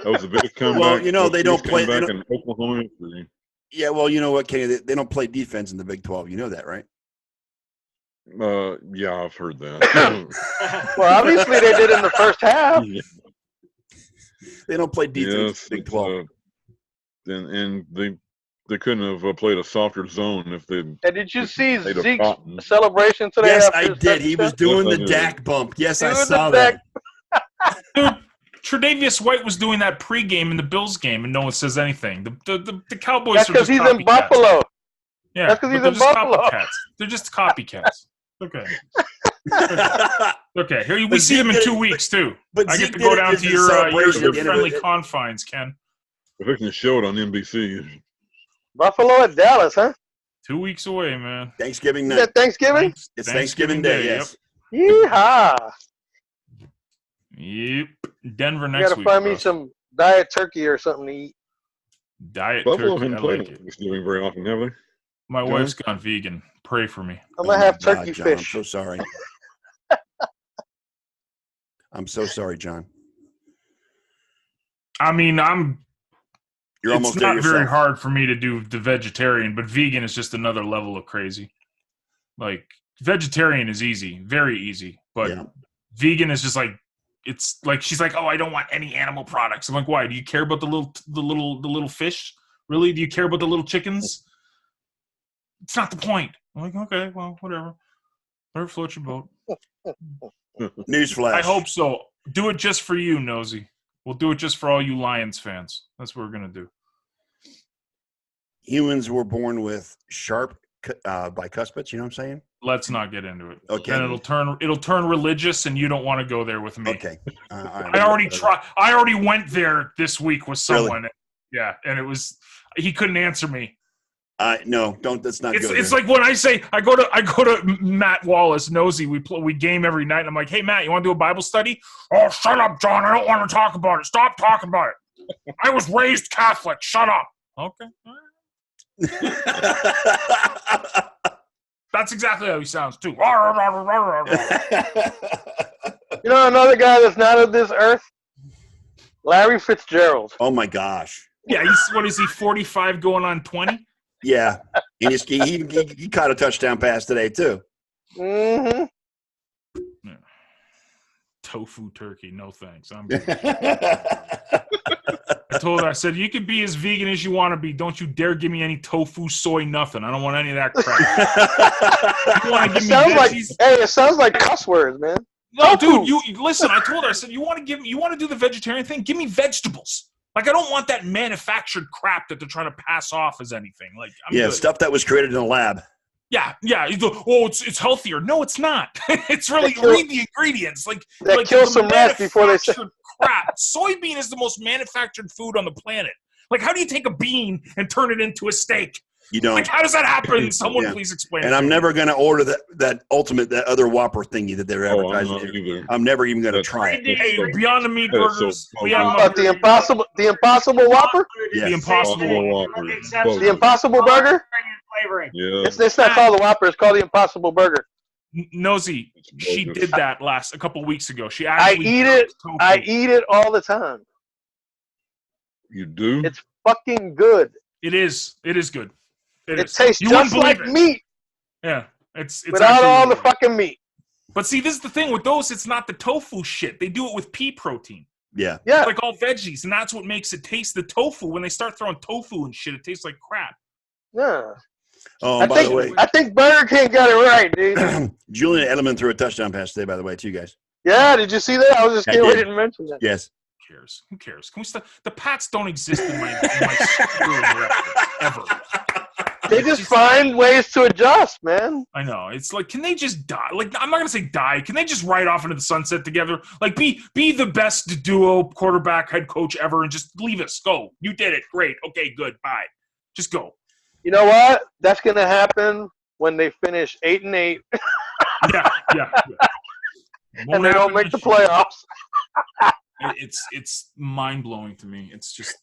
was the biggest comeback. Well, you know, they don't play. Back in Oklahoma history. Yeah, well, you know what, Kenny? They don't play defense in the Big 12. You know that, right? Yeah, I've heard that. Well, obviously they did in the first half. Yeah. They don't play defense Yes, in the Big 12. and they couldn't have played a softer zone if they. And did you see Made of Zeke's cotton. celebration today? Yes, after I his did. He was touchdown? doing Yes, I the did. Dak bump. Yes, I Doing saw the that. Dude, Tre'Davious White was doing that pregame in the Bills game, and no one says anything. The Cowboys That's are because just he's in copycats. Buffalo. Yeah, That's 'cause but he's they're in just Buffalo. copycats. They're just copycats. Okay. Okay. Here we But see them in Zeke 2 did it- weeks too. But I Zeke get to did go it down as to a your celebration at the end of friendly it. confines, Ken. They're fixing to show it on NBC. Buffalo at Dallas, huh? 2 weeks away, man. Thanksgiving Is night. that Thanksgiving? It's Thanksgiving Day, yes. Yeehaw! Yep. Denver You next gotta week. find me Russ. some diet turkey or something to eat. Diet Buffalo turkey. I haven't played like it. Thanksgiving very often, have they? My John? wife's gone vegan. Pray for me. I'm Oh gonna my have God, turkey John, I'm fish. so sorry. I'm so sorry, John. I mean, You're it's almost there not very yourself. hard for me to do the vegetarian, but vegan is just another level of crazy. Like vegetarian is easy, very easy, but Yeah. vegan is just like it's like she's like, "Oh, I don't want any animal products." I'm like, "Why? Do you care about the little fish? Really? Do you care about the little chickens?" It's not the point. I'm like, "Okay, well, whatever. Whatever floats your boat." Newsflash. I hope so. Do it just for you, Nosy. We'll do it just for all you Lions fans. That's what we're gonna do. Humans were born with sharp bicuspids. You know what I'm saying? Let's not get into it. Okay. Then it'll turn religious, and you don't want to go there with me. Okay. All right. I already tried. I already went there this week with someone. Yeah, and it was he couldn't answer me. No, don't. Let's not go there. It's like when I say I go to Matt Wallace, Nosy. We game every night. And I'm like, hey Matt, you want to do a Bible study? Oh, shut up, John. I don't want to talk about it. Stop talking about it. I was raised Catholic. Shut up. Okay. That's exactly how he sounds too. You know another guy that's not of this earth? Larry Fitzgerald. Oh my gosh. Yeah, what is he? 45 going on 20? Yeah, and he caught a touchdown pass today too. Mm-hmm. Yeah. Tofu turkey, no thanks. I'm good. I told her, I said, you can be as vegan as you want to be. Don't you dare give me any tofu, soy, nothing. I don't want any of that crap. You want to give me veggies? It sounds like cuss words, man. No, dude, you listen. I told her, I said, you want to do the vegetarian thing? Give me vegetables. Like, I don't want that manufactured crap that they're trying to pass off as anything. Like, I'm good. Stuff that was created in a lab. Yeah. It's healthier. No, it's not. It's really read the ingredients. Like kill some rats before they say crap. Soybean is the most manufactured food on the planet. Like, how do you take a bean and turn it into a steak? You don't. Like, how does that happen? Someone please explain. And I'm never going to order that other Whopper thingy that they're advertising. I'm never even going to try it. Hey, Beyond the Meat burgers. The Impossible Whopper. Yes. The Impossible Whopper. The Impossible Burger. Yeah. It's not called the Whopper. It's called the Impossible Burger. Nosy, she did that a couple weeks ago. She I actually eat it. I eat it all the time. You do? It's fucking good. It is. It is good. It tastes just like meat. Yeah, it's without all the fucking meat. But see, this is the thing with those. It's not the tofu shit. They do it with pea protein. Yeah. Yeah. It's like all veggies, and that's what makes it taste the tofu. When they start throwing tofu and shit, it tastes like crap. Yeah. Oh, by the way, I think Burger King got it right, dude. Julian Edelman threw a touchdown pass today, by the way, too, guys. Yeah, did you see that? I was just getting ready to mention that. Yes. Who cares? Can we stop? The Pats don't exist in my sphere ever. They just find ways to adjust, man. I know. It's like, can they just die? Like, I'm not gonna say die. Can they just ride off into the sunset together? Like, be the best duo quarterback head coach ever, and just leave us. Go. You did it. Great. Okay. Good. Bye. Just go. You know what? That's gonna happen when they finish 8-8. Yeah. And they don't make the playoffs. It's mind blowing to me. It's just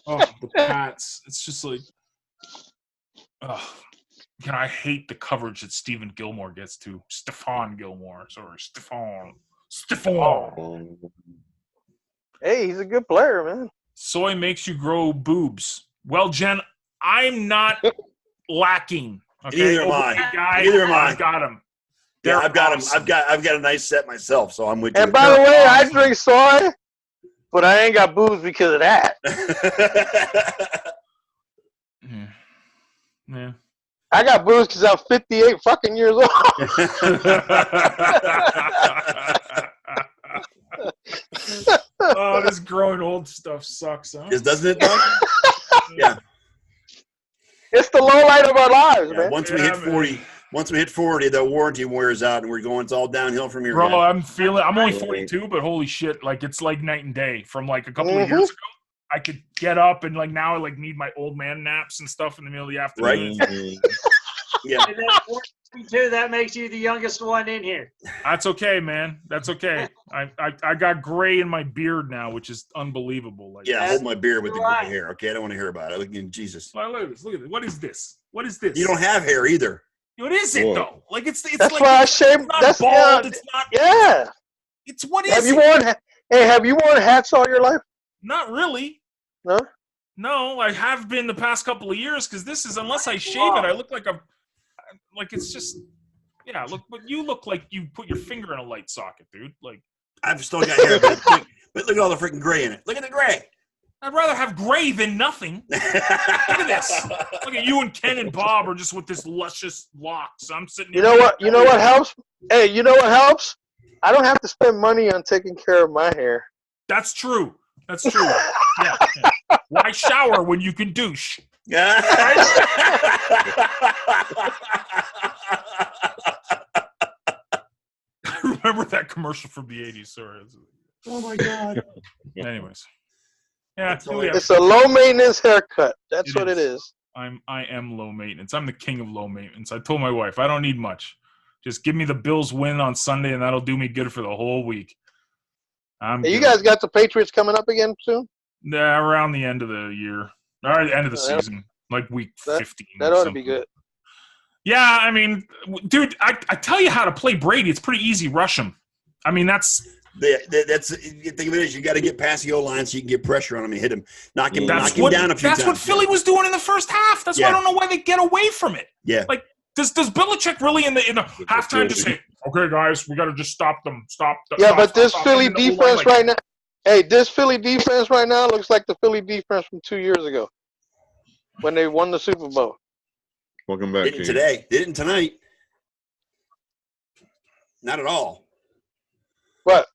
the Pats. It's just like, I hate the coverage that Stephen Gilmore gets to. Stephon Gilmore. Sorry, Stephon. Hey, he's a good player, man. Soy makes you grow boobs. Well, Jen, I'm not lacking. Okay? Neither am I. Neither am I. I've got him. Yeah, I've got him. I've got a nice set myself, so I'm with you. And by the way, I drink soy, but I ain't got boobs because of that. Yeah. I got boobs because I'm 58 fucking years old. Oh, this growing old stuff sucks, huh? Doesn't it, though? Yeah. It's the low light of our lives, man. Once we hit 40, the warranty wears out, and it's all downhill from here. Bro, I'm only 42, but holy shit, like, it's like night and day. From like a couple of years ago, I could get up and like now I like need my old man naps and stuff in the middle of the afternoon. Right. Yeah. And then 42, that makes you the youngest one in here. That's okay, man. That's okay. I got gray in my beard now, which is unbelievable. Like, I hold my beard with the gray hair. Okay, I don't want to hear about it. Look at Jesus. Look at this. Look at this. What is this? What is this? You don't have hair either. What is it though? Like it's that's like, why I shaved. It's not that's bald. It's not. Yeah. It's what is have it? You worn? Hey, have you worn hats all your life? Not really. No. No, I have been the past couple of years because this is unless I shave it, I look like it's just look. But you look like you put your finger in a light socket, dude. Like I've still got hair, but look at all the freaking gray in it. Look at the gray. I'd rather have gray than nothing. Look at this. Look at you and Ken and Bob are just with this luscious locks. I'm sitting here. You know what helps? Hey, you know what helps? I don't have to spend money on taking care of my hair. That's true. That's true. Yeah. Why shower when you can douche? Yeah. I remember that commercial from the 80s. Sorry. Oh, my God. Anyways. Yeah, it's a low maintenance haircut. That's what it is. I am low maintenance. I'm the king of low maintenance. I told my wife I don't need much. Just give me the Bills win on Sunday, and that'll do me good for the whole week. Hey, you guys got the Patriots coming up again soon? Yeah, around the end of the year, or the end of the season, like week 15. That ought to be good. Yeah, I mean, dude, I tell you how to play Brady. It's pretty easy. Rush him. I mean, that's the thing of it is you got to get past the O-line so you can get pressure on him and hit him, knock him down a few times. That's what Philly was doing in the first half. That's why I don't know why they get away from it. Yeah. Like, does Belichick really in the halftime just say, okay, guys, we got to just stop them. But this Philly defense right now, this Philly defense right now looks like the Philly defense from 2 years ago when they won the Super Bowl. Welcome back. Didn't today. Didn't tonight. Not at all. What?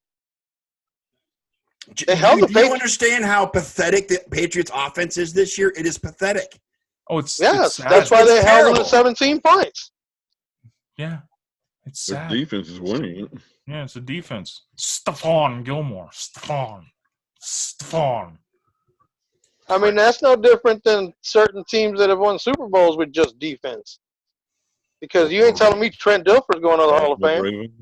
Do you understand how pathetic the Patriots offense is this year? It is pathetic. Oh, it's Yes, sad. that's why they held terrible. them to 17 points. Yeah, it's Their sad. defense is winning it. Yeah, it's a defense. Stephon Gilmore. Stephon. I mean, that's no different than certain teams that have won Super Bowls with just defense. Because you ain't telling me Trent Dilfer's going to the Hall of Fame.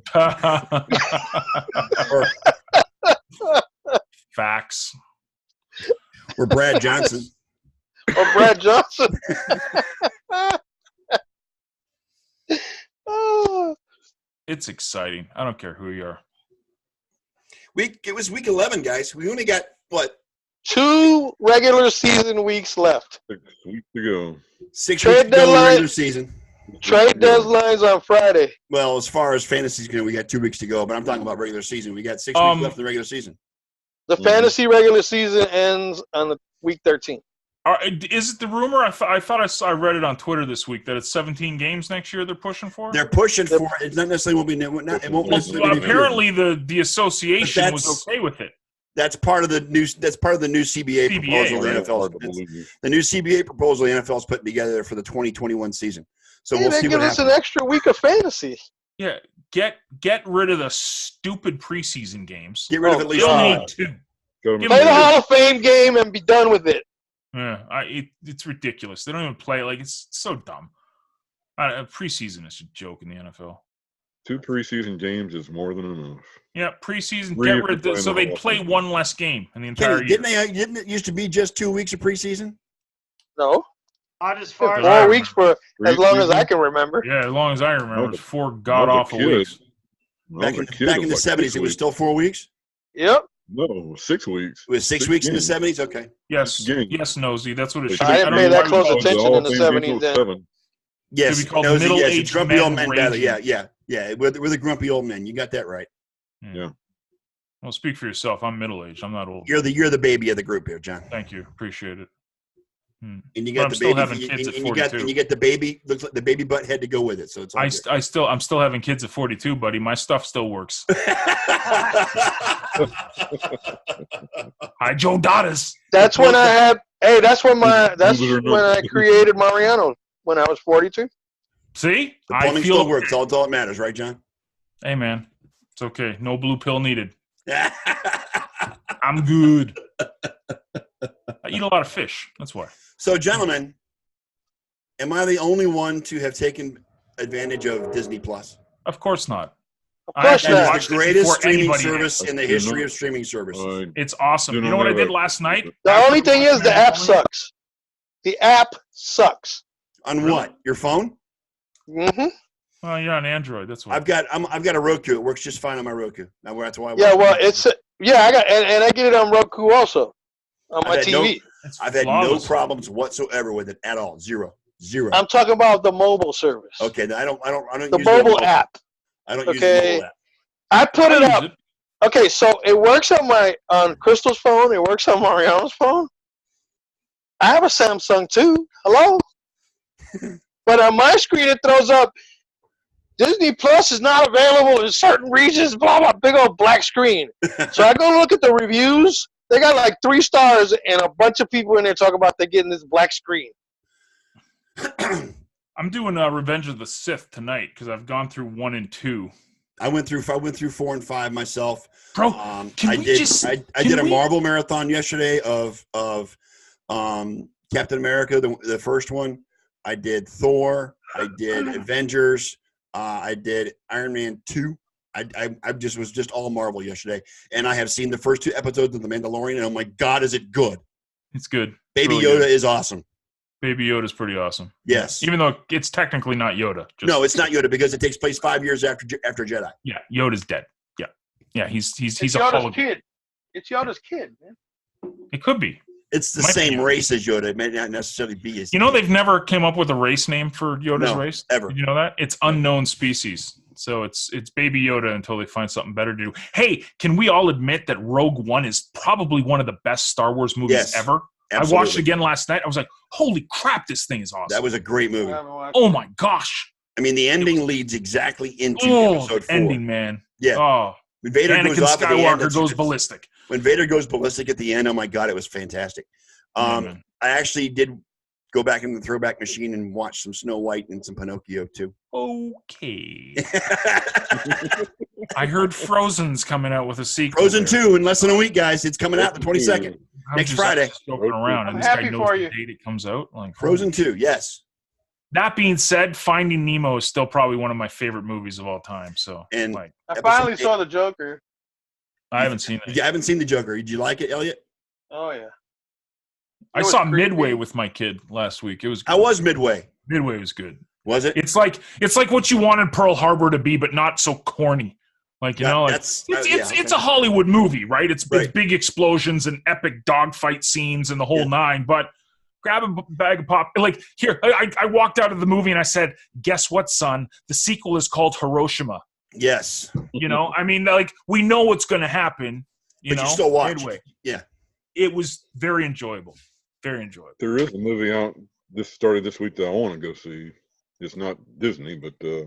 Facts. Or Brad Johnson. Or Brad Johnson. Oh. It's exciting. I don't care who you are. It was week 11, guys. We only got, what? 2 regular season weeks left. 6 weeks to go. 6 Trade weeks to go in the deadline. regular season. Trade deadlines on Friday. Well, as far as fantasy's going, we got 2 weeks to go, but I'm talking about regular season. We got 6 weeks left in the regular season. The fantasy regular season ends on the week 13. Is it the rumor? I thought I read it on Twitter this week that it's 17 games next year they're pushing for. They're pushing for it. It's not necessarily won't be. It won't necessarily be apparently, the association was okay with it. That's part of the new. That's part of the new CBA proposal. Right? The NFL. The new CBA proposal the NFL is putting together for the 2021 season. So we'll see what happens. Give us an extra week of fantasy. Yeah, get rid of the stupid preseason games. Get rid of at least one. Need 2. Play the Hall of Fame game and be done with it. Yeah, it's ridiculous. They don't even play. Like, it's so dumb. Preseason is a joke in the NFL. 2 preseason games is more than enough. Yeah, preseason. Get rid of so they play one less game in the entire year. Didn't it used to be just 2 weeks of preseason? No. Not as far as 4 weeks for as long as I can remember. Yeah, as long as I remember. It's 4 god-awful weeks. Back in the 70s, it was still 4 weeks? Yep. No, 6 weeks. It was 6 weeks in the 70s? Okay. Yes. Yes, Nosy. That's what it should be. I didn't pay that close attention in the 70s then. Yes, Nosy, yes, it's grumpy old men battle. Yeah. We're the grumpy old men. You got that right. Yeah. Well, speak for yourself. I'm middle-aged. I'm not old. You're the baby of the group here, John. Thank you. Appreciate it. And you got I'm still having kids at 42. And you get the baby. Looks like the baby butt head to go with it. So it's. I'm still having kids at 42, buddy. My stuff still works. Hi, Joe Dottas. That's when I had. Hey, that's when I created Mariano when I was 42. See, the plumbing still works. All that matters, right, John? Hey, man, it's okay. No blue pill needed. I'm good. I eat a lot of fish. That's why. So, gentlemen, am I the only one to have taken advantage of Disney Plus? Of course not. Of course not. It's the greatest streaming service in the history of streaming services. It's awesome. You know what I did last night? The only thing is the app sucks. The app sucks. On what? Your phone? Mm-hmm. Oh, you're on Android. That's why. I've got a Roku. It works just fine on my Roku. Now that's why. Yeah, well, I got and I get it on Roku also on my TV. I've had no problems whatsoever with it at all. Zero. I'm talking about the mobile service. Okay, I don't the use mobile app. I don't use the mobile app. I put it up. Okay, so it works on Crystal's phone. It works on Mariano's phone. I have a Samsung too. Hello. But on my screen, it throws up Disney Plus is not available in certain regions, blah, blah, big old black screen. So I go look at the reviews. They got like 3 stars and a bunch of people in there talking about they're getting this black screen. I'm doing Revenge of the Sith tonight because I've gone through 1 and 2. I went through 4 and 5 myself. Bro, I did a Marvel marathon yesterday of Captain America, the first one. I did Thor. I did Avengers. I did Iron Man 2. I was just all Marvel yesterday, and I have seen the first 2 episodes of The Mandalorian, and oh my God, is it good? It's good. Baby really Yoda good. is awesome. Baby Yoda's pretty awesome. Yes, even though it's technically not Yoda. No, it's not Yoda because it takes place 5 years after Jedi. Yeah, Yoda's dead. Yeah, he's it's a Yoda's kid. It's Yoda's kid, man. It could be. It's the same race as Yoda. It may not necessarily be his. They've never came up with a race name for Yoda's race ever. Did you know that? It's unknown species. So it's Baby Yoda until they find something better to do. Hey, can we all admit that Rogue One is probably one of the best Star Wars movies ever? Absolutely. I watched it again last night. I was like, holy crap, this thing is awesome. That was a great movie. Oh my gosh. I mean, the ending leads exactly into episode 4. Ending, man. Yeah. Oh. When Vader Anakin goes off at the end, Skywalker goes ballistic. When Vader goes ballistic at the end, oh my God, it was fantastic. I actually did go back in the throwback machine and watch some Snow White and some Pinocchio too. Okay. I heard Frozen's coming out with a sequel. Frozen 2 in less than a week, guys. It's coming out the 22nd. I'm next just Friday. Joking around, and I'm this guy happy knows for the you. date it comes out. Like Frozen 2, yes. That being said, Finding Nemo is still probably one of my favorite movies of all time. So, And like, I finally saw the Joker. I haven't seen it. I haven't seen the Joker. Did you like it, Eliot? Oh yeah. I It was saw creepy. Midway with my kid last week. It was good. How was Midway? Midway was good. Was it? It's like what you wanted Pearl Harbor to be, but not so corny. Like, you know, like, it's a Hollywood movie, right? It's big explosions and epic dogfight scenes and the whole nine. But grab a bag of pop. Like, here, I walked out of the movie and I said, "Guess what, son? The sequel is called Hiroshima." Yes. You know, I mean, like, we know what's going to happen. You But you still watch. Midway. Yeah. It was very enjoyable. Very enjoyable. There is a movie out started this week that I want to go see. It's not Disney, but I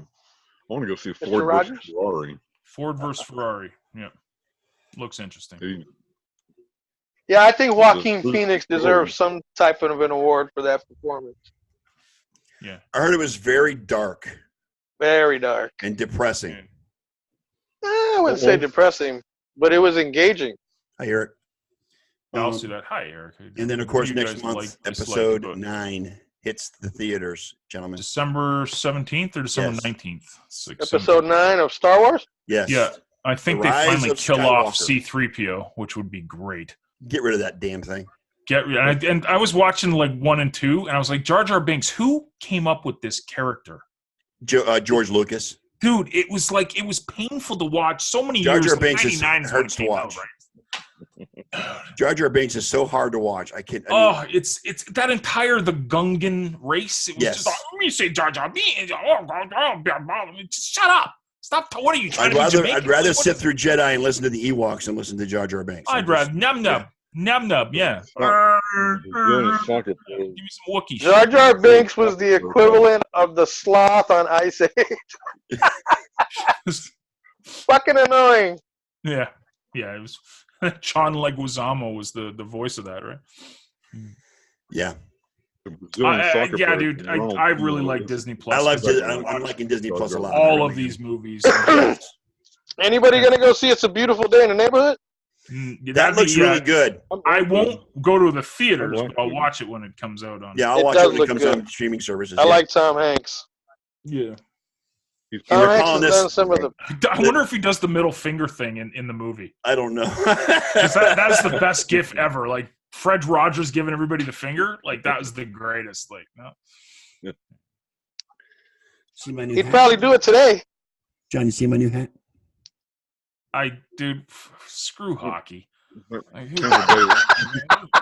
want to go see Mr. Ford Rogers? versus Ferrari. Ford versus Ferrari. Yeah. Looks interesting. He- Yeah, I think Joaquin Bruce Phoenix Willis. deserves some type of an award for that performance. Yeah. I heard it was very dark Very dark. and depressing. I wouldn't say depressing, but it was engaging. I hear it. I'll see that. Hi, Eric. And then, of course, You next guys month, dislike episode it. 9 hits the theaters, gentlemen. December 17th or December Yes. 19th? It's like Episode 9 of Star Wars? Yes. Yeah. I think The they Rise finally of kill off Skywalker. C-3PO, which would be great. Get rid of that damn thing. And I was watching like 1 and 2, and I was like, Jar Jar Binks, who came up with this character? George Lucas. Dude, it was painful to watch. So many Jar years. Jar like Binks 99 is when hurts it to came watch. out, right? Jar Jar Binks is so hard to watch. It's that entire the Gungan race. It was Yes. just like, let me say Jar Jar Binks. Just shut up. Stop. What are you trying to be Jamaican? I'd rather What sit is- through Jedi and listen to the Ewoks and listen to Jar Jar Binks. I'd rather nub, yeah. doing a soccer player. Give me some Wookiee Jar shit. Jar Binks was the equivalent of the sloth on Ice Age. Fucking annoying. Yeah. It was John Leguizamo was the voice of that, right? Yeah. The Brazilian soccer Yeah, player, dude. Ronald I really Koeman, like Disney Plus. I'm liking Disney Plus a lot. all I of really these do. movies. Anybody gonna go see It's a Beautiful Day in the Neighborhood? That looks really good. I won't go to the theaters, I'd like but I'll to. watch it when it comes out on. Yeah, I'll It watch does it when it look comes good. on streaming services. I yeah. like Tom Hanks. Yeah. He's Tom we're Hanks calling has this- done some of the. I wonder if he does the middle finger thing in the movie. I don't know. 'Cause that's the best gif ever. Like Fred Rogers giving everybody the finger. Like that was the greatest. Like no. See my new He'd hat? probably do it today. John, you see my new hat? Dude, screw hockey. Like, who Tampa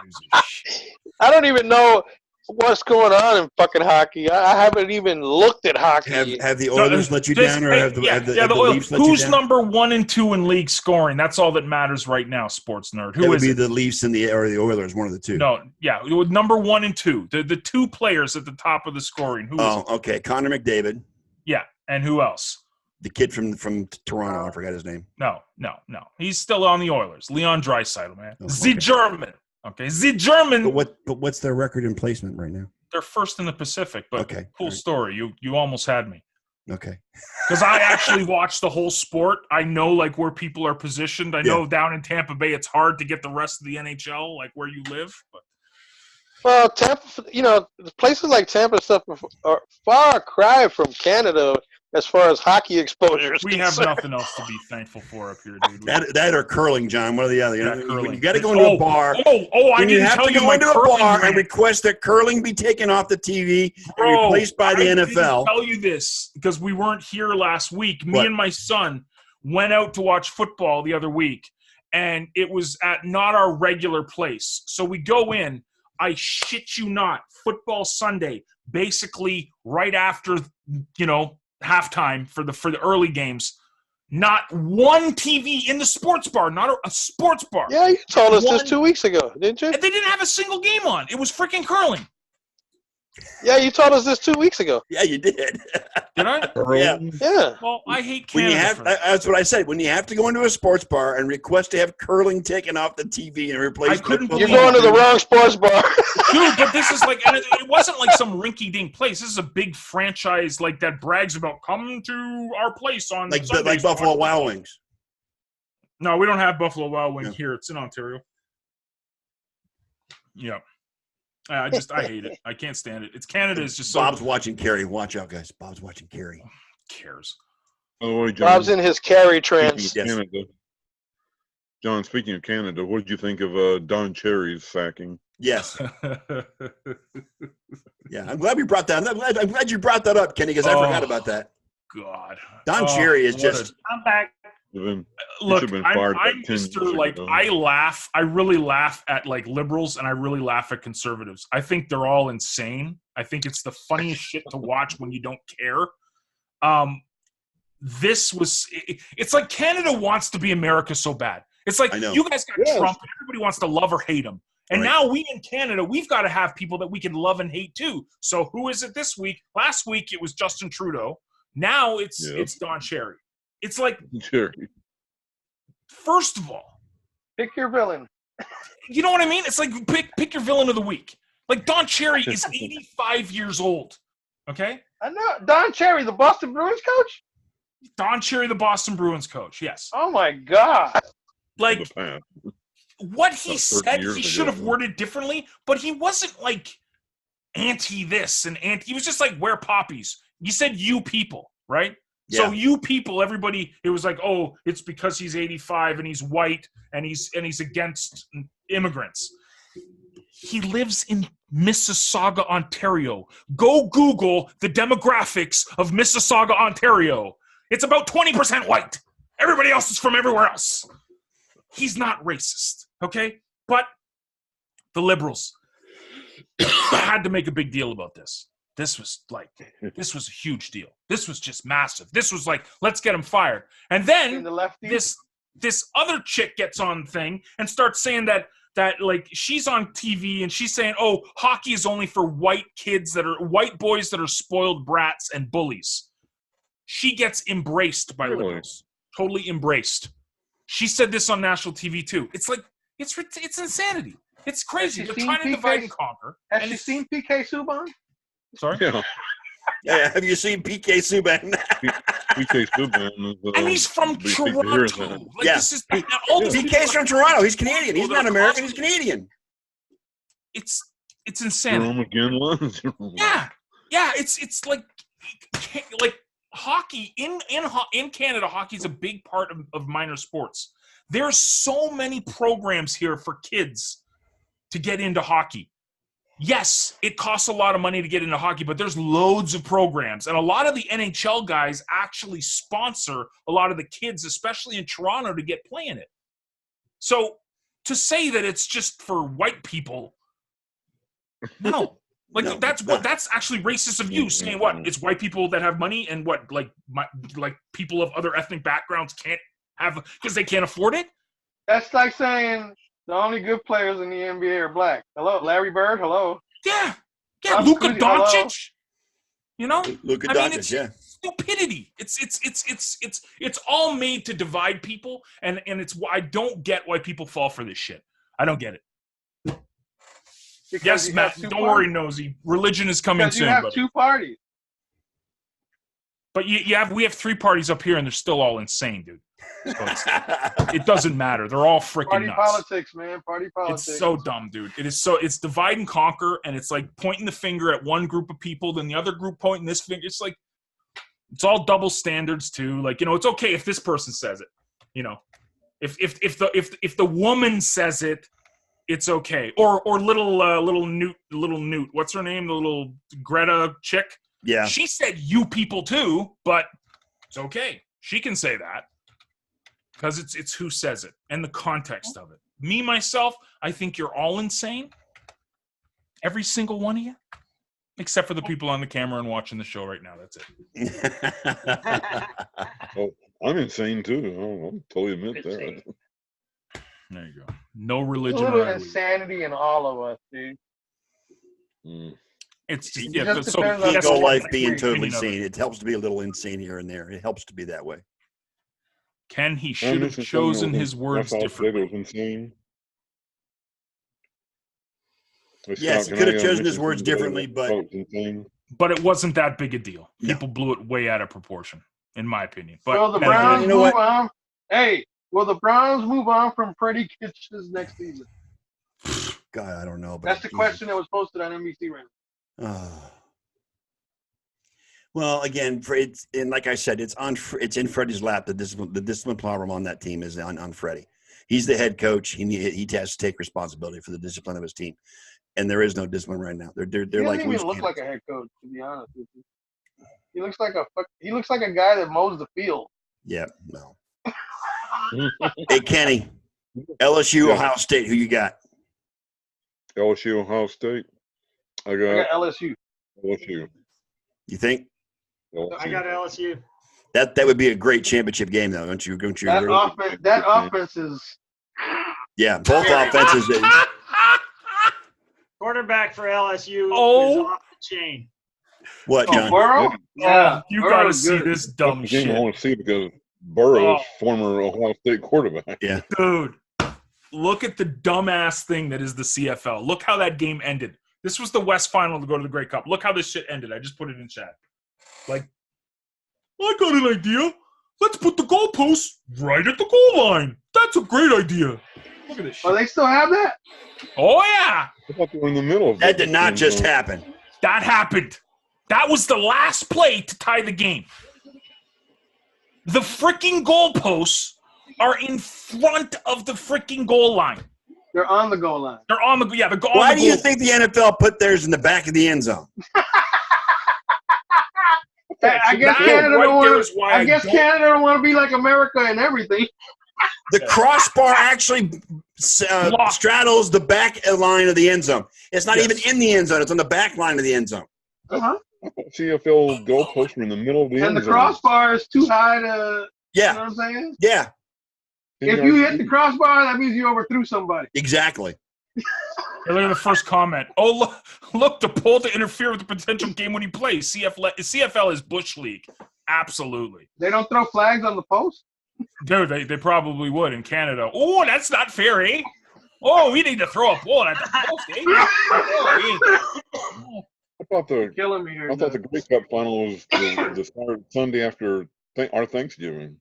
gives a shit? I don't even know what's going on in fucking hockey. I haven't even looked at hockey. Have the Oilers let you down, or have the Oilers. Leafs let you Who's down? number 1 and 2 in league scoring? That's all that matters right now, sports nerd. It Who would is be it? the Leafs and the Oilers, one of the two. No, yeah, number 1 and 2. The two players at the top of the scoring. Who is Oh, it? okay. Connor McDavid, Yeah, and who else? the kid from Toronto. I forgot his name. No. He's still on the Oilers. Leon Draisaitl, man. Oh, The okay. German. Okay, the German. But what's their record in placement right now? They're first in the Pacific, but Okay, cool all right. story. You almost had me. Okay. Because I actually watched the whole sport. I know like where people are positioned. I know down in Tampa Bay, it's hard to get the rest of the NHL, like where you live. But Well, Tampa, places like Tampa and stuff are far cry from Canada as far as hockey exposure is we have concerned. nothing else to be thankful for up here, dude. That or curling, John. One or the other. You Yeah, know, curling. you got to go into a bar. I And you didn't have tell to you go my into a curling bar and rant. request that curling be taken off the TV Bro, and replaced by the I NFL. didn't tell you this because we weren't here last week. Me What? and my son went out to watch football the other week, and it was at not our regular place. So we go in. I shit you not, football Sunday, basically right after halftime for the early games. Not one TV in the sports bar, not a sports bar. Yeah, you told us this One- 2 weeks ago, didn't you? And they didn't have a single game on. It was freaking curling. Yeah, you told us this 2 weeks ago. Yeah, you did. Did I? Yeah. Yeah. Well, I hate When Canada you have, for that. that's what I said. When you have to go into a sports bar and request to have curling taken off the TV and replaced, I couldn't with You're believe going to the wrong sports bar. Dude, but this is like, and it wasn't like some rinky-dink place. This is a big franchise like that brags about come to our place on like Sundays. Buffalo Wild Wings. No, we don't have Buffalo Wild Wings Yeah. here. It's in Ontario. Yeah. I hate it. I can't stand it. It's Canada is just so. Bob's watching Carrie. Watch out, guys. Bob's watching Carrie. Cares. By the way, John, Bob's in his carry speaking trance. of Yes. Canada, John, speaking of Canada, what did you think of Don Cherry's sacking? Yes. Yeah, I'm glad we brought that. I'm glad you brought that up, Kenny, because I forgot about that. God. Don Cherry is what just. I'm back. Look, been fired I'm about 10 Mr. years Like ago. I really laugh at like liberals and I really laugh at conservatives. I think they're all insane. I think it's the funniest shit to watch when you don't care. It's like Canada wants to be America so bad. It's like I know. you guys got Yes. Trump and everybody wants to love or hate him. And Right. now we in Canada, we've got to have people that we can love and hate too. So who is it this week? Last week it was Justin Trudeau. Now it's Don Cherry. It's like, Cherry. first of all, Pick your villain. you know what I mean? It's like pick your villain of the week. Like Don Cherry is 85 years old. Okay? I know. Don Cherry, the Boston Bruins coach? Don Cherry, the Boston Bruins coach. Yes. Oh, my God. Like The past. what he About 30 said, years he ago. should have worded differently, but he wasn't like anti this and anti. He was just like wear poppies. He said you people, right? Yeah. So you people, everybody, it was like, oh, it's because he's 85 and he's white and he's against immigrants. He lives in Mississauga, Ontario. Go Google the demographics of Mississauga, Ontario. It's about 20% white. Everybody else is from everywhere else. He's not racist, okay? But the liberals had to make a big deal about this. This was a huge deal. This was just massive. This was like, let's get him fired. And In then the lefty. this other chick gets on thing and starts saying that like she's on TV and she's saying, oh, hockey is only for white boys that are spoiled brats and bullies. She gets embraced by Really? liberals. Totally embraced. She said this on national TV too. It's like it's insanity. It's crazy. Has They're she trying to seen divide PK? and conquer. Has And she seen PK Subban? Sorry. Yeah. Yeah, have you seen PK Subban? PK Subban is, And he's from big to hear that. Toronto. Like Yeah. this is all these people PK's from Toronto. He's Canadian. He's Well, not American. He's Canadian. It's insanity. Jerome again was. Yeah. It's like hockey in Canada. Hockey's a big part of minor sports. There's so many programs here for kids to get into hockey. Yes, it costs a lot of money to get into hockey, but there's loads of programs. And a lot of the NHL guys actually sponsor a lot of the kids, especially in Toronto, to get playing it. So to say that it's just for white people, no. Like No, that's it's what not. that's actually racist of you saying what? It's white people that have money and what like people of other ethnic backgrounds can't have because they can't afford it? That's like saying the only good players in the NBA are black. Hello, Larry Bird. Hello. Yeah. Tom Luka Cruise, hello. Doncic. You know? Luka I mean, Doncic, it's yeah. stupidity. It's all made to divide people, and it's why I don't get why people fall for this shit. I don't get it. Because Yes, you Matt. have two Don't worry, parties. Nosy. Religion is coming Because you soon, have buddy. two parties. But we have three parties up here, and they're still all insane, dude. So it doesn't matter. They're all freaking Party nuts. politics, man. Party politics. It's so dumb, dude. It's divide and conquer, and it's like pointing the finger at one group of people, then the other group pointing this finger. It's like it's all double standards too. Like, you know, it's okay if this person says it. You know, if the woman says it, it's okay. Or little Newt. What's her name? The little Greta chick. Yeah. She said you people too, but it's okay. She can say that. Because it's who says it and the context of it. Me, myself, I think you're all insane. Every single one of you. Except for the people on the camera and watching the show right now. That's it. Oh, I'm insane too. I'll totally admit that. Insane. There you go. No There's religion a or little religion. insanity in all of us, dude. Mm. It's just, It just so depends on that's Ego the life my being totally opinion of it. sane. It helps to be a little insane here and there. It helps to be that way. Ken, he I'm should have missing something that chosen was his words West Side differently. was insane. Hey, Yes, Scott, he can could have I, chosen his mention words something differently, that but was insane? But it wasn't that big a deal. No. People blew it way out of proportion, in my opinion. But Will the then Browns you know move what? on? Hey, will the Browns move on from Freddie Kitchens next season? God, I don't know. But That's the question that was posted on NBC right Well, again, and like I said, it's in Freddie's lap. The discipline problem on that team is on Freddie. He's the head coach. He has to take responsibility for the discipline of his team, and there is no discipline right now. They're now. He like doesn't even look like a head coach, to be honest with you. He looks like a guy that mows the field. Yeah, no. Hey, Kenny, LSU, Yeah. Ohio State. Who you got? LSU, Ohio State. I I got got LSU. LSU. You think I got LSU. that would be a great championship game, though? Don't you? That offense is. Yeah, both offenses. Quarterback for LSU is Oh. off the chain. What, Oh, John? Burrow? Yeah, Oh, you got to Burrow's see good. this That's dumb the game I shit. want to see because Burrow is Oh. former Ohio State quarterback. Yeah. Dude, look at the dumbass thing that is the CFL. Look how that game ended. This was the West Final to go to the Grey Cup. Look how this shit ended. I just put it in chat. Like, I got an idea. Let's put the goalposts right at the goal line. That's a great idea. Look at this shit. Oh, they still have that? Oh, yeah. I thought they were in the middle of That did not just happen. happen. That happened. That was the last play to tie the game. The freaking goalposts are in front of the freaking goal line. They're on the goal line. They're on the they're on Why the do you goal. think the NFL put theirs in the back of the end zone? I guess That Canada right don't there want is why I guess don't- Canada don't want to be like America and everything. The crossbar actually straddles the back line of the end zone. It's not even in the end zone. It's on the back line of the end zone. Uh-huh. CFL goalposts were in the middle of the And end the zone. crossbar is too high to, you know Yeah, what I'm saying? yeah, If you hit the crossbar, that means you overthrew somebody. exactly. Hey, look at the first comment. Oh, look, the poll to interfere with the potential game-winning play. CFL is Bush League. Absolutely. They don't throw flags on the post? Dude, they probably would in Canada. Oh, that's not fair, eh? Oh, we need to throw a ball at the post, eh? Oh, I thought the Killing me here. I thought the Grey Cup final was the Sunday after our Thanksgiving.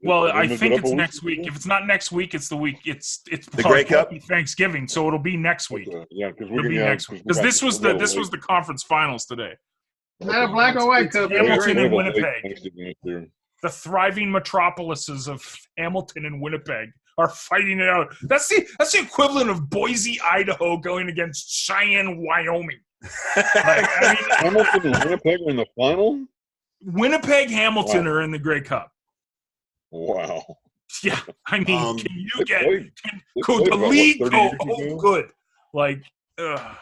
well, They I moved think it up it's a week next week. If it's not next week, it's the week. It's The Grey Cup? Thanksgiving, so it'll be next week. Okay, yeah, because It'll be next week. Because this was the conference finals today. Is that a black or white It's cup? Hamilton Great. and Winnipeg. The thriving metropolises of Hamilton and Winnipeg are fighting it out. That's the equivalent of Boise, Idaho, going against Cheyenne, Wyoming. Hamilton and Winnipeg are in the final. Winnipeg, Hamilton Wow. are in the Grey Cup. Wow. Yeah, I mean, can you get played the about, league 30 go years ago? good? Like, ugh.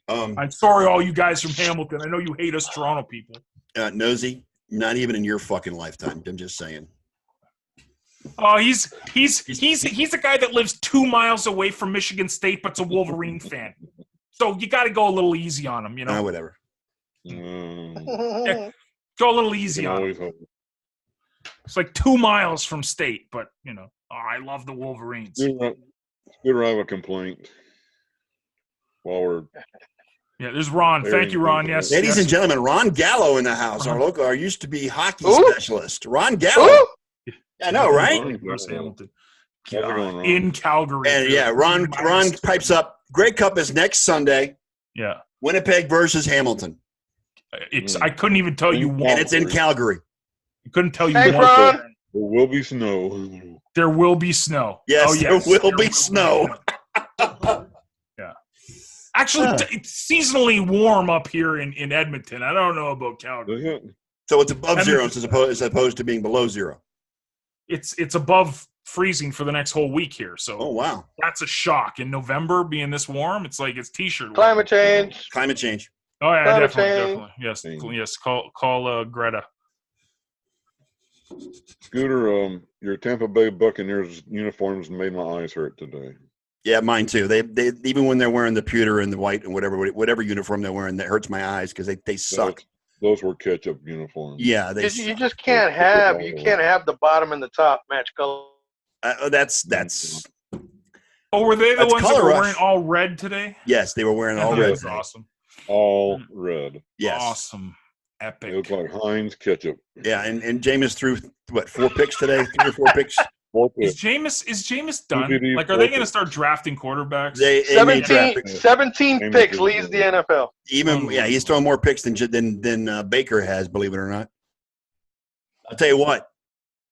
Um, I'm sorry, all you guys from Hamilton. I know you hate us Toronto people. Nosy, not even in your fucking lifetime. I'm just saying. Oh, he's a guy that lives 2 miles away from Michigan State, but's a Wolverine fan. So you got to go a little easy on him, you know. Whatever. Mm, Go a little you easy can on him. always hope. It's like 2 miles from State, but you know, I love the Wolverines. Scooter, I have a complaint. While we're Yeah, there's Ron. Thank you, Ron. Yes, Ladies yes. and gentlemen, Ron Gallo in the house. Our used to be hockey Ooh. specialist. Ron Gallo. Ooh. I know, right? Versus Hamilton. How's it going, Ron? In Calgary. And yeah, Ron pipes up. Grey Cup is next Sunday. Yeah, Winnipeg versus Hamilton, I couldn't even tell you and one. it's in Calgary. I couldn't tell you Hey, one. Ron. There will be snow. There will be snow. Yes, oh, yes. there will be snow. Yeah. Actually, it's seasonally warm up here in Edmonton. I don't know about Calgary. Is it? So it's above zero as opposed to being below zero. It's above freezing for the next whole week here. So Oh wow, that's a shock. In November, being this warm, it's like it's t-shirt. Climate change. climate change. Oh yeah, Climate definitely. change. Yes. Call Greta. Scooter, your Tampa Bay Buccaneers uniforms made my eyes hurt today. Yeah, mine too. They even when they're wearing the pewter and the white and whatever uniform they're wearing, that hurts my eyes because they suck. Those were ketchup uniforms. Yeah, You just can't have the bottom and the top match color. That's. Oh, were they the That's ones that color were rush. wearing all red today? Yes, they were wearing all That red. was awesome. All red. Yes. Awesome. They Epic. look like Heinz ketchup. Yeah, and Jameis threw what 4 picks today? 3 or 4 picks. 4 Is picks. Jameis done? DVD, Like, are they 4 going to picks. start drafting quarterbacks? They made draft picks. 17 picks leads the NFL. Even he's throwing more picks than Baker has, believe it or not. I'll tell you what.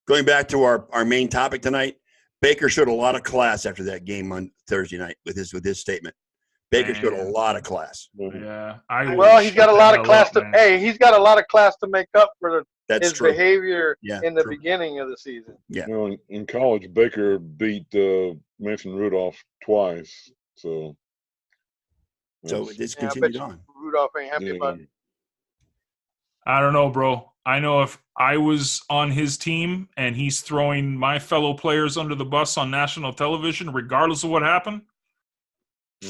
Going back to our main topic tonight, Baker showed a lot of class after that game on Thursday night with his statement. Baker showed a lot of class. Yeah. He's got a lot of class he's got a lot of class to make up for his true. Behavior in the beginning of the season. Yeah. You know, in college, Baker beat Mason Rudolph twice. So it's continued on. Rudolph ain't happy about it. I don't know, bro. I know if I was on his team and he's throwing my fellow players under the bus on national television, regardless of what happened,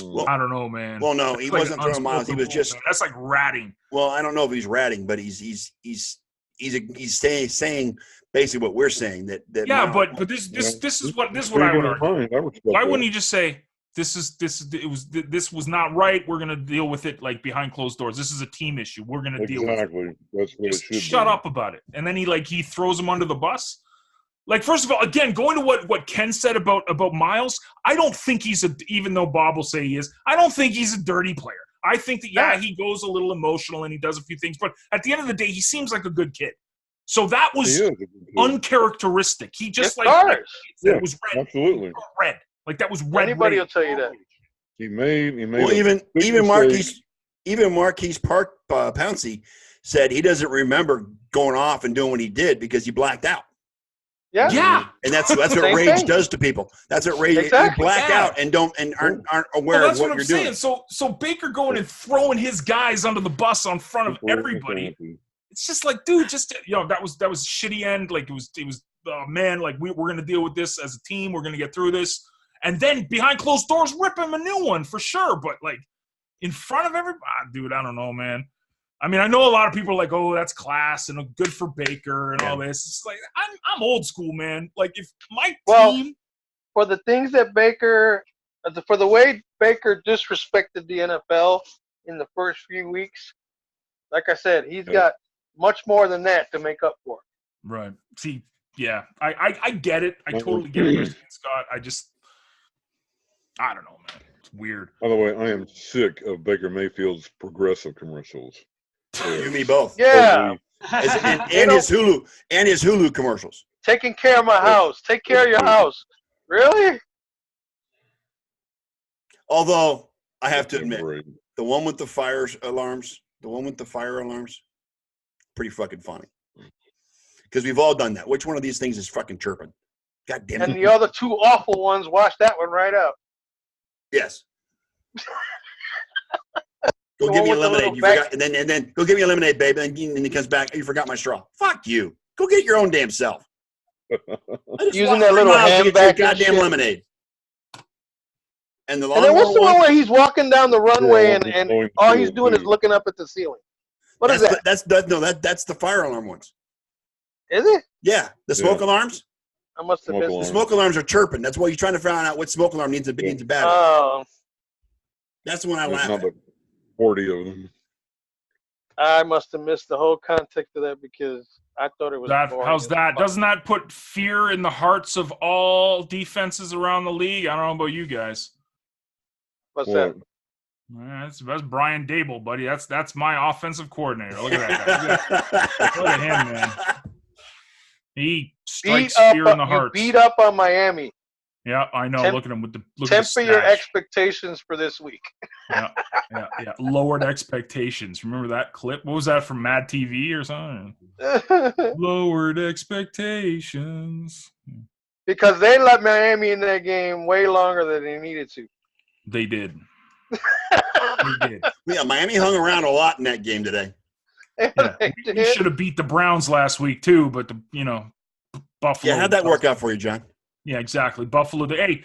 well, I don't know, man. Well, no, he wasn't throwing miles. He was just. Man. That's like ratting. Well, I don't know if he's ratting, but he's saying basically what we're saying that. Yeah, but this is what I would argue. Why wouldn't he just say this was not right? We're gonna deal with it like behind closed doors. This is a team issue. We're gonna deal with it. Exactly. That's what it should shut up about it. And then he throws him under the bus. Like, first of all, again, going to what Ken said about Miles, I don't think even though Bob will say he is, I don't think he's a dirty player. I think that, he goes a little emotional and he does a few things, but at the end of the day, he seems like a good kid. So that was uncharacteristic. He just it was red. Absolutely. Red. Like, that was red. Anybody will tell you that. He made well, even Marquise Pouncey said he doesn't remember going off and doing what he did because he blacked out. Yeah. And that's what rage does to people. That's what rage. Exactly. You black out and aren't aware of what you're doing. Saying. So Baker going and throwing his guys under the bus in front of everybody. It's just like, dude, that was shitty end. Like it was man, like we're gonna deal with this as a team. We're gonna get through this. And then behind closed doors, rip him a new one for sure. But like in front of everybody, dude, I don't know, man. I mean, I know a lot of people are like, oh, that's class and good for Baker and all this. It's like I'm old school, man. Like if my team, for the things that Baker, for the way Baker disrespected the NFL in the first few weeks, like I said, he's got much more than that to make up for. Right. See, yeah, I get it. I totally get it, Scott. I don't know, man. It's weird. By the way, I am sick of Baker Mayfield's progressive commercials. You and me both. Yeah. And his Hulu commercials. Taking care of my house. Take care of your house. Really? Although I have to admit, the one with the fire alarms, pretty fucking funny. Because we've all done that. Which one of these things is fucking chirping? God damn it. And the other two awful ones, wash that one right out. Yes. Go give me a lemonade. You forgot, and then go give me a lemonade, babe. And then he comes back. You forgot my straw. Fuck you. Go get your own damn self. Using that little handbag, goddamn lemonade. And then what's the one where he's walking down the runway and all he's doing is looking up at the ceiling? What is that? That's the fire alarm ones. Is it? Yeah, the smoke alarms. I must have missed. The smoke alarms are chirping. That's why you're trying to find out what smoke alarm needs a battery. Oh, that's the one I laugh at. 40 of them. I must have missed the whole context of that because I thought it was. How's that? Doesn't that put fear in the hearts of all defenses around the league? I don't know about you guys. What's that? That's Brian Dable, buddy. That's my offensive coordinator. Look at that guy. Look at him, man. He strikes fear in the hearts. You beat up on Miami. Yeah, I know. Look at him with the temper your expectations for this week. Yeah. Lowered expectations. Remember that clip? What was that from Mad TV or something? Lowered expectations. Because they let Miami in that game way longer than they needed to. They did. They did. Yeah, Miami hung around a lot in that game today. Yeah. We should have beat the Browns last week too, but Buffalo. Yeah, how'd that work out for you, John? Yeah, exactly. Buffalo. Hey,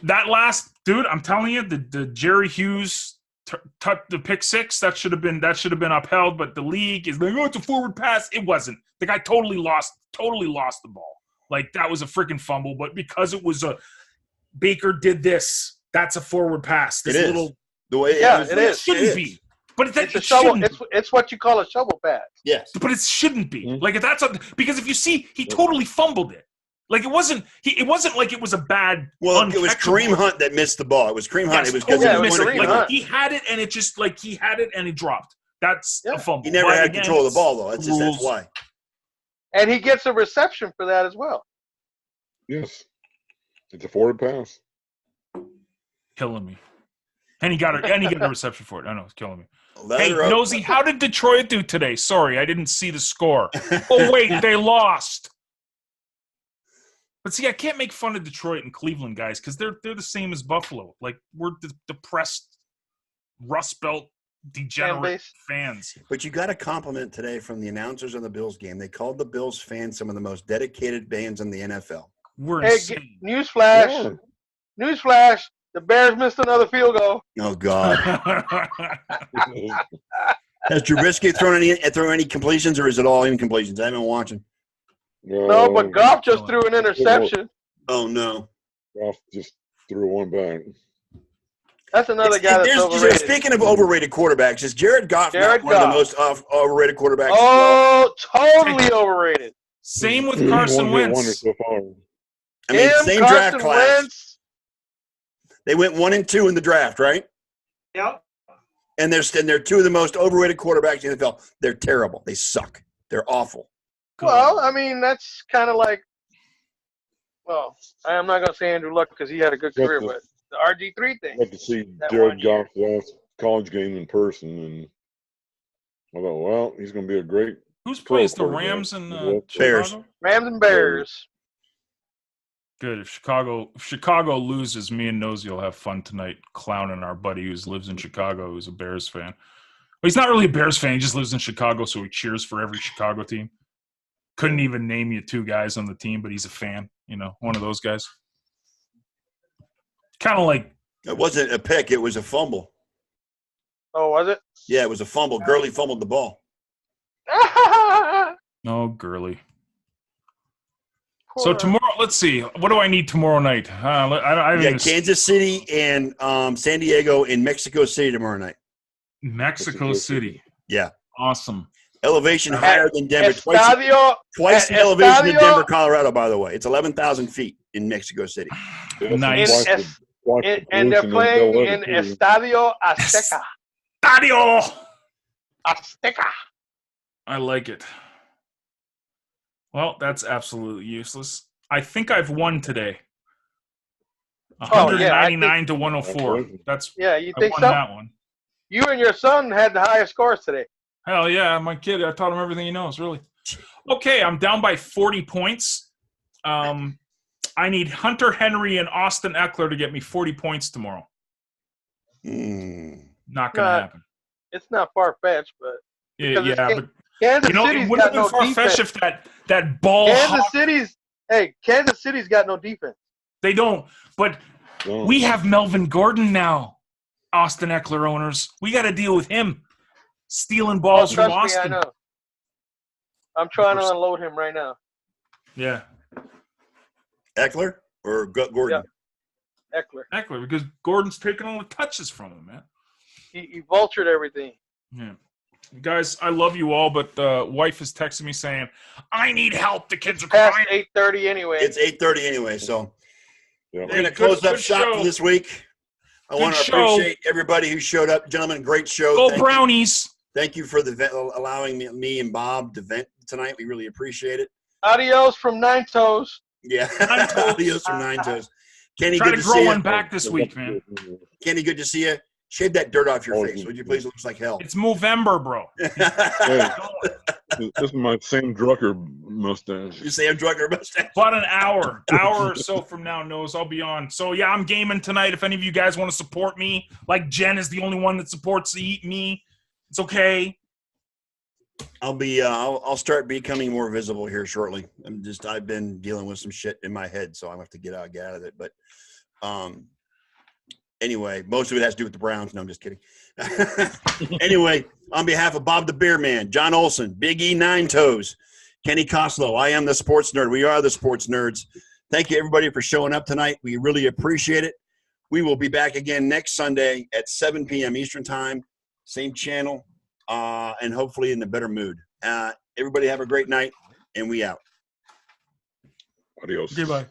That last dude, I'm telling you, the Jerry Hughes the pick six that should have been upheld, but the league is like, oh, it's a forward pass. It wasn't. The guy totally lost the ball. Like that was a freaking fumble, but because it was a Baker did this, that's a forward pass. This it little is. The way it shouldn't be. But it's a shovel. It's what you call a shovel pass. Yes, but it shouldn't be. Mm-hmm. Like because if you see, he totally fumbled it. Like it wasn't like it was a bad. Well, it was Kareem Hunt that missed the ball. It was Kareem Hunt. It was totally because like, he had it and it just like he had it and it dropped. That's a fumble. He never had control of the ball though. That's why. And he gets a reception for that as well. Yes, it's a forward pass. Killing me. And he got a reception for it. I know, it's killing me. Hey, Nosy, how did Detroit do today? Sorry, I didn't see the score. Oh, wait, they lost. But see, I can't make fun of Detroit and Cleveland guys because they're the same as Buffalo. Like, we're depressed, Rust Belt, degenerate fans. But you got a compliment today from the announcers on the Bills game. They called the Bills fans some of the most dedicated fans in the NFL. We're insane. Newsflash. Newsflash. The Bears missed another field goal. Oh, God. Has Trubisky thrown any completions, or is it all incompletions? I haven't been watching. No, but Goff just threw an interception. Oh, no. Goff just threw one back. That's another guy that's overrated. Speaking of overrated quarterbacks, is Jared Goff one of the most overrated quarterbacks? Oh, totally overrated. Same with Carson Wentz. So far. I mean, same draft class. Wentz. They went 1 and 2 in the draft, right? Yep. And they're two of the most overrated quarterbacks in the NFL. They're terrible. They suck. They're awful. Well, I mean, that's kind of like, well, I'm not going to say Andrew Luck because he had a good career, but the RG3 thing. I got to see Jared Goff's last college game in person, and I thought, well, he's going to be a great. Who's plays the Rams and Bears? Rams and Bears. Good. If Chicago loses, me and Nosy will have fun tonight clowning our buddy who lives in Chicago, who's a Bears fan. Well, he's not really a Bears fan. He just lives in Chicago, so he cheers for every Chicago team. Couldn't even name you 2 guys on the team, but he's a fan. You know, one of those guys. Kind of like – It wasn't a pick. It was a fumble. Oh, was it? Yeah, it was a fumble. Gurley fumbled the ball. Oh, Gurley. So tomorrow, let's see. What do I need tomorrow night? Kansas City and San Diego and Mexico City tomorrow night. Mexico City. Yeah. Awesome. Elevation higher than Denver. Twice the elevation of Denver, Colorado, by the way. It's 11,000 feet in Mexico City. Nice. And they're playing in Estadio Azteca. Estadio Azteca. I like it. Well, that's absolutely useless. I think I've won today. 199 to 104. You think I won so? That one. You and your son had the highest scores today. Hell yeah, my kid. I taught him everything he knows. Really. Okay, I'm down by 40 points. I need Hunter Henry and Austin Eckler to get me 40 points tomorrow. Not gonna happen. It's not far fetched, but but Kansas City's got no defense. If that ball. Kansas City's got no defense. They don't. But we have Melvin Gordon now. Austin Eckler owners, we got to deal with him stealing balls from Austin. Me, I know. I'm trying to unload him right now. Yeah. Eckler or Gordon? Yeah. Eckler, because Gordon's taking all the touches from him, man. He vultured everything. Yeah. Guys, I love you all, but wife is texting me saying, I need help. The kids are past crying. 8:30 anyway. It's 8:30 anyway, so we're going to close up shop for this week. I want to appreciate everybody who showed up. Gentlemen, great show. Go Brownies. Thank you for allowing me and Bob to vent tonight. We really appreciate it. Adios from Nine Toes. Yeah, adios from Nine Toes. Kenny, try good to to grow see one you. Back this week, man. Kenny, good to see you. Shave that dirt off your face, would you please? It looks like hell. It's Movember, bro. This is my Sam Drucker mustache. You Sam Drucker mustache? About an hour or so from now, knows I'll be on. So, yeah, I'm gaming tonight. If any of you guys want to support me, like Jen is the only one that supports me, it's okay. I'll start becoming more visible here shortly. I've been dealing with some shit in my head, so I have to get out of it. But anyway, most of it has to do with the Browns. No, I'm just kidding. Anyway, on behalf of Bob the Beer Man, John Olson, Big E Nine Toes, Kenny Costello, I am the Sports Nerd. We are the Sports Nerds. Thank you, everybody, for showing up tonight. We really appreciate it. We will be back again next Sunday at 7 p.m. Eastern Time, same channel, and hopefully in a better mood. Everybody have a great night, and we out. Adios. Goodbye.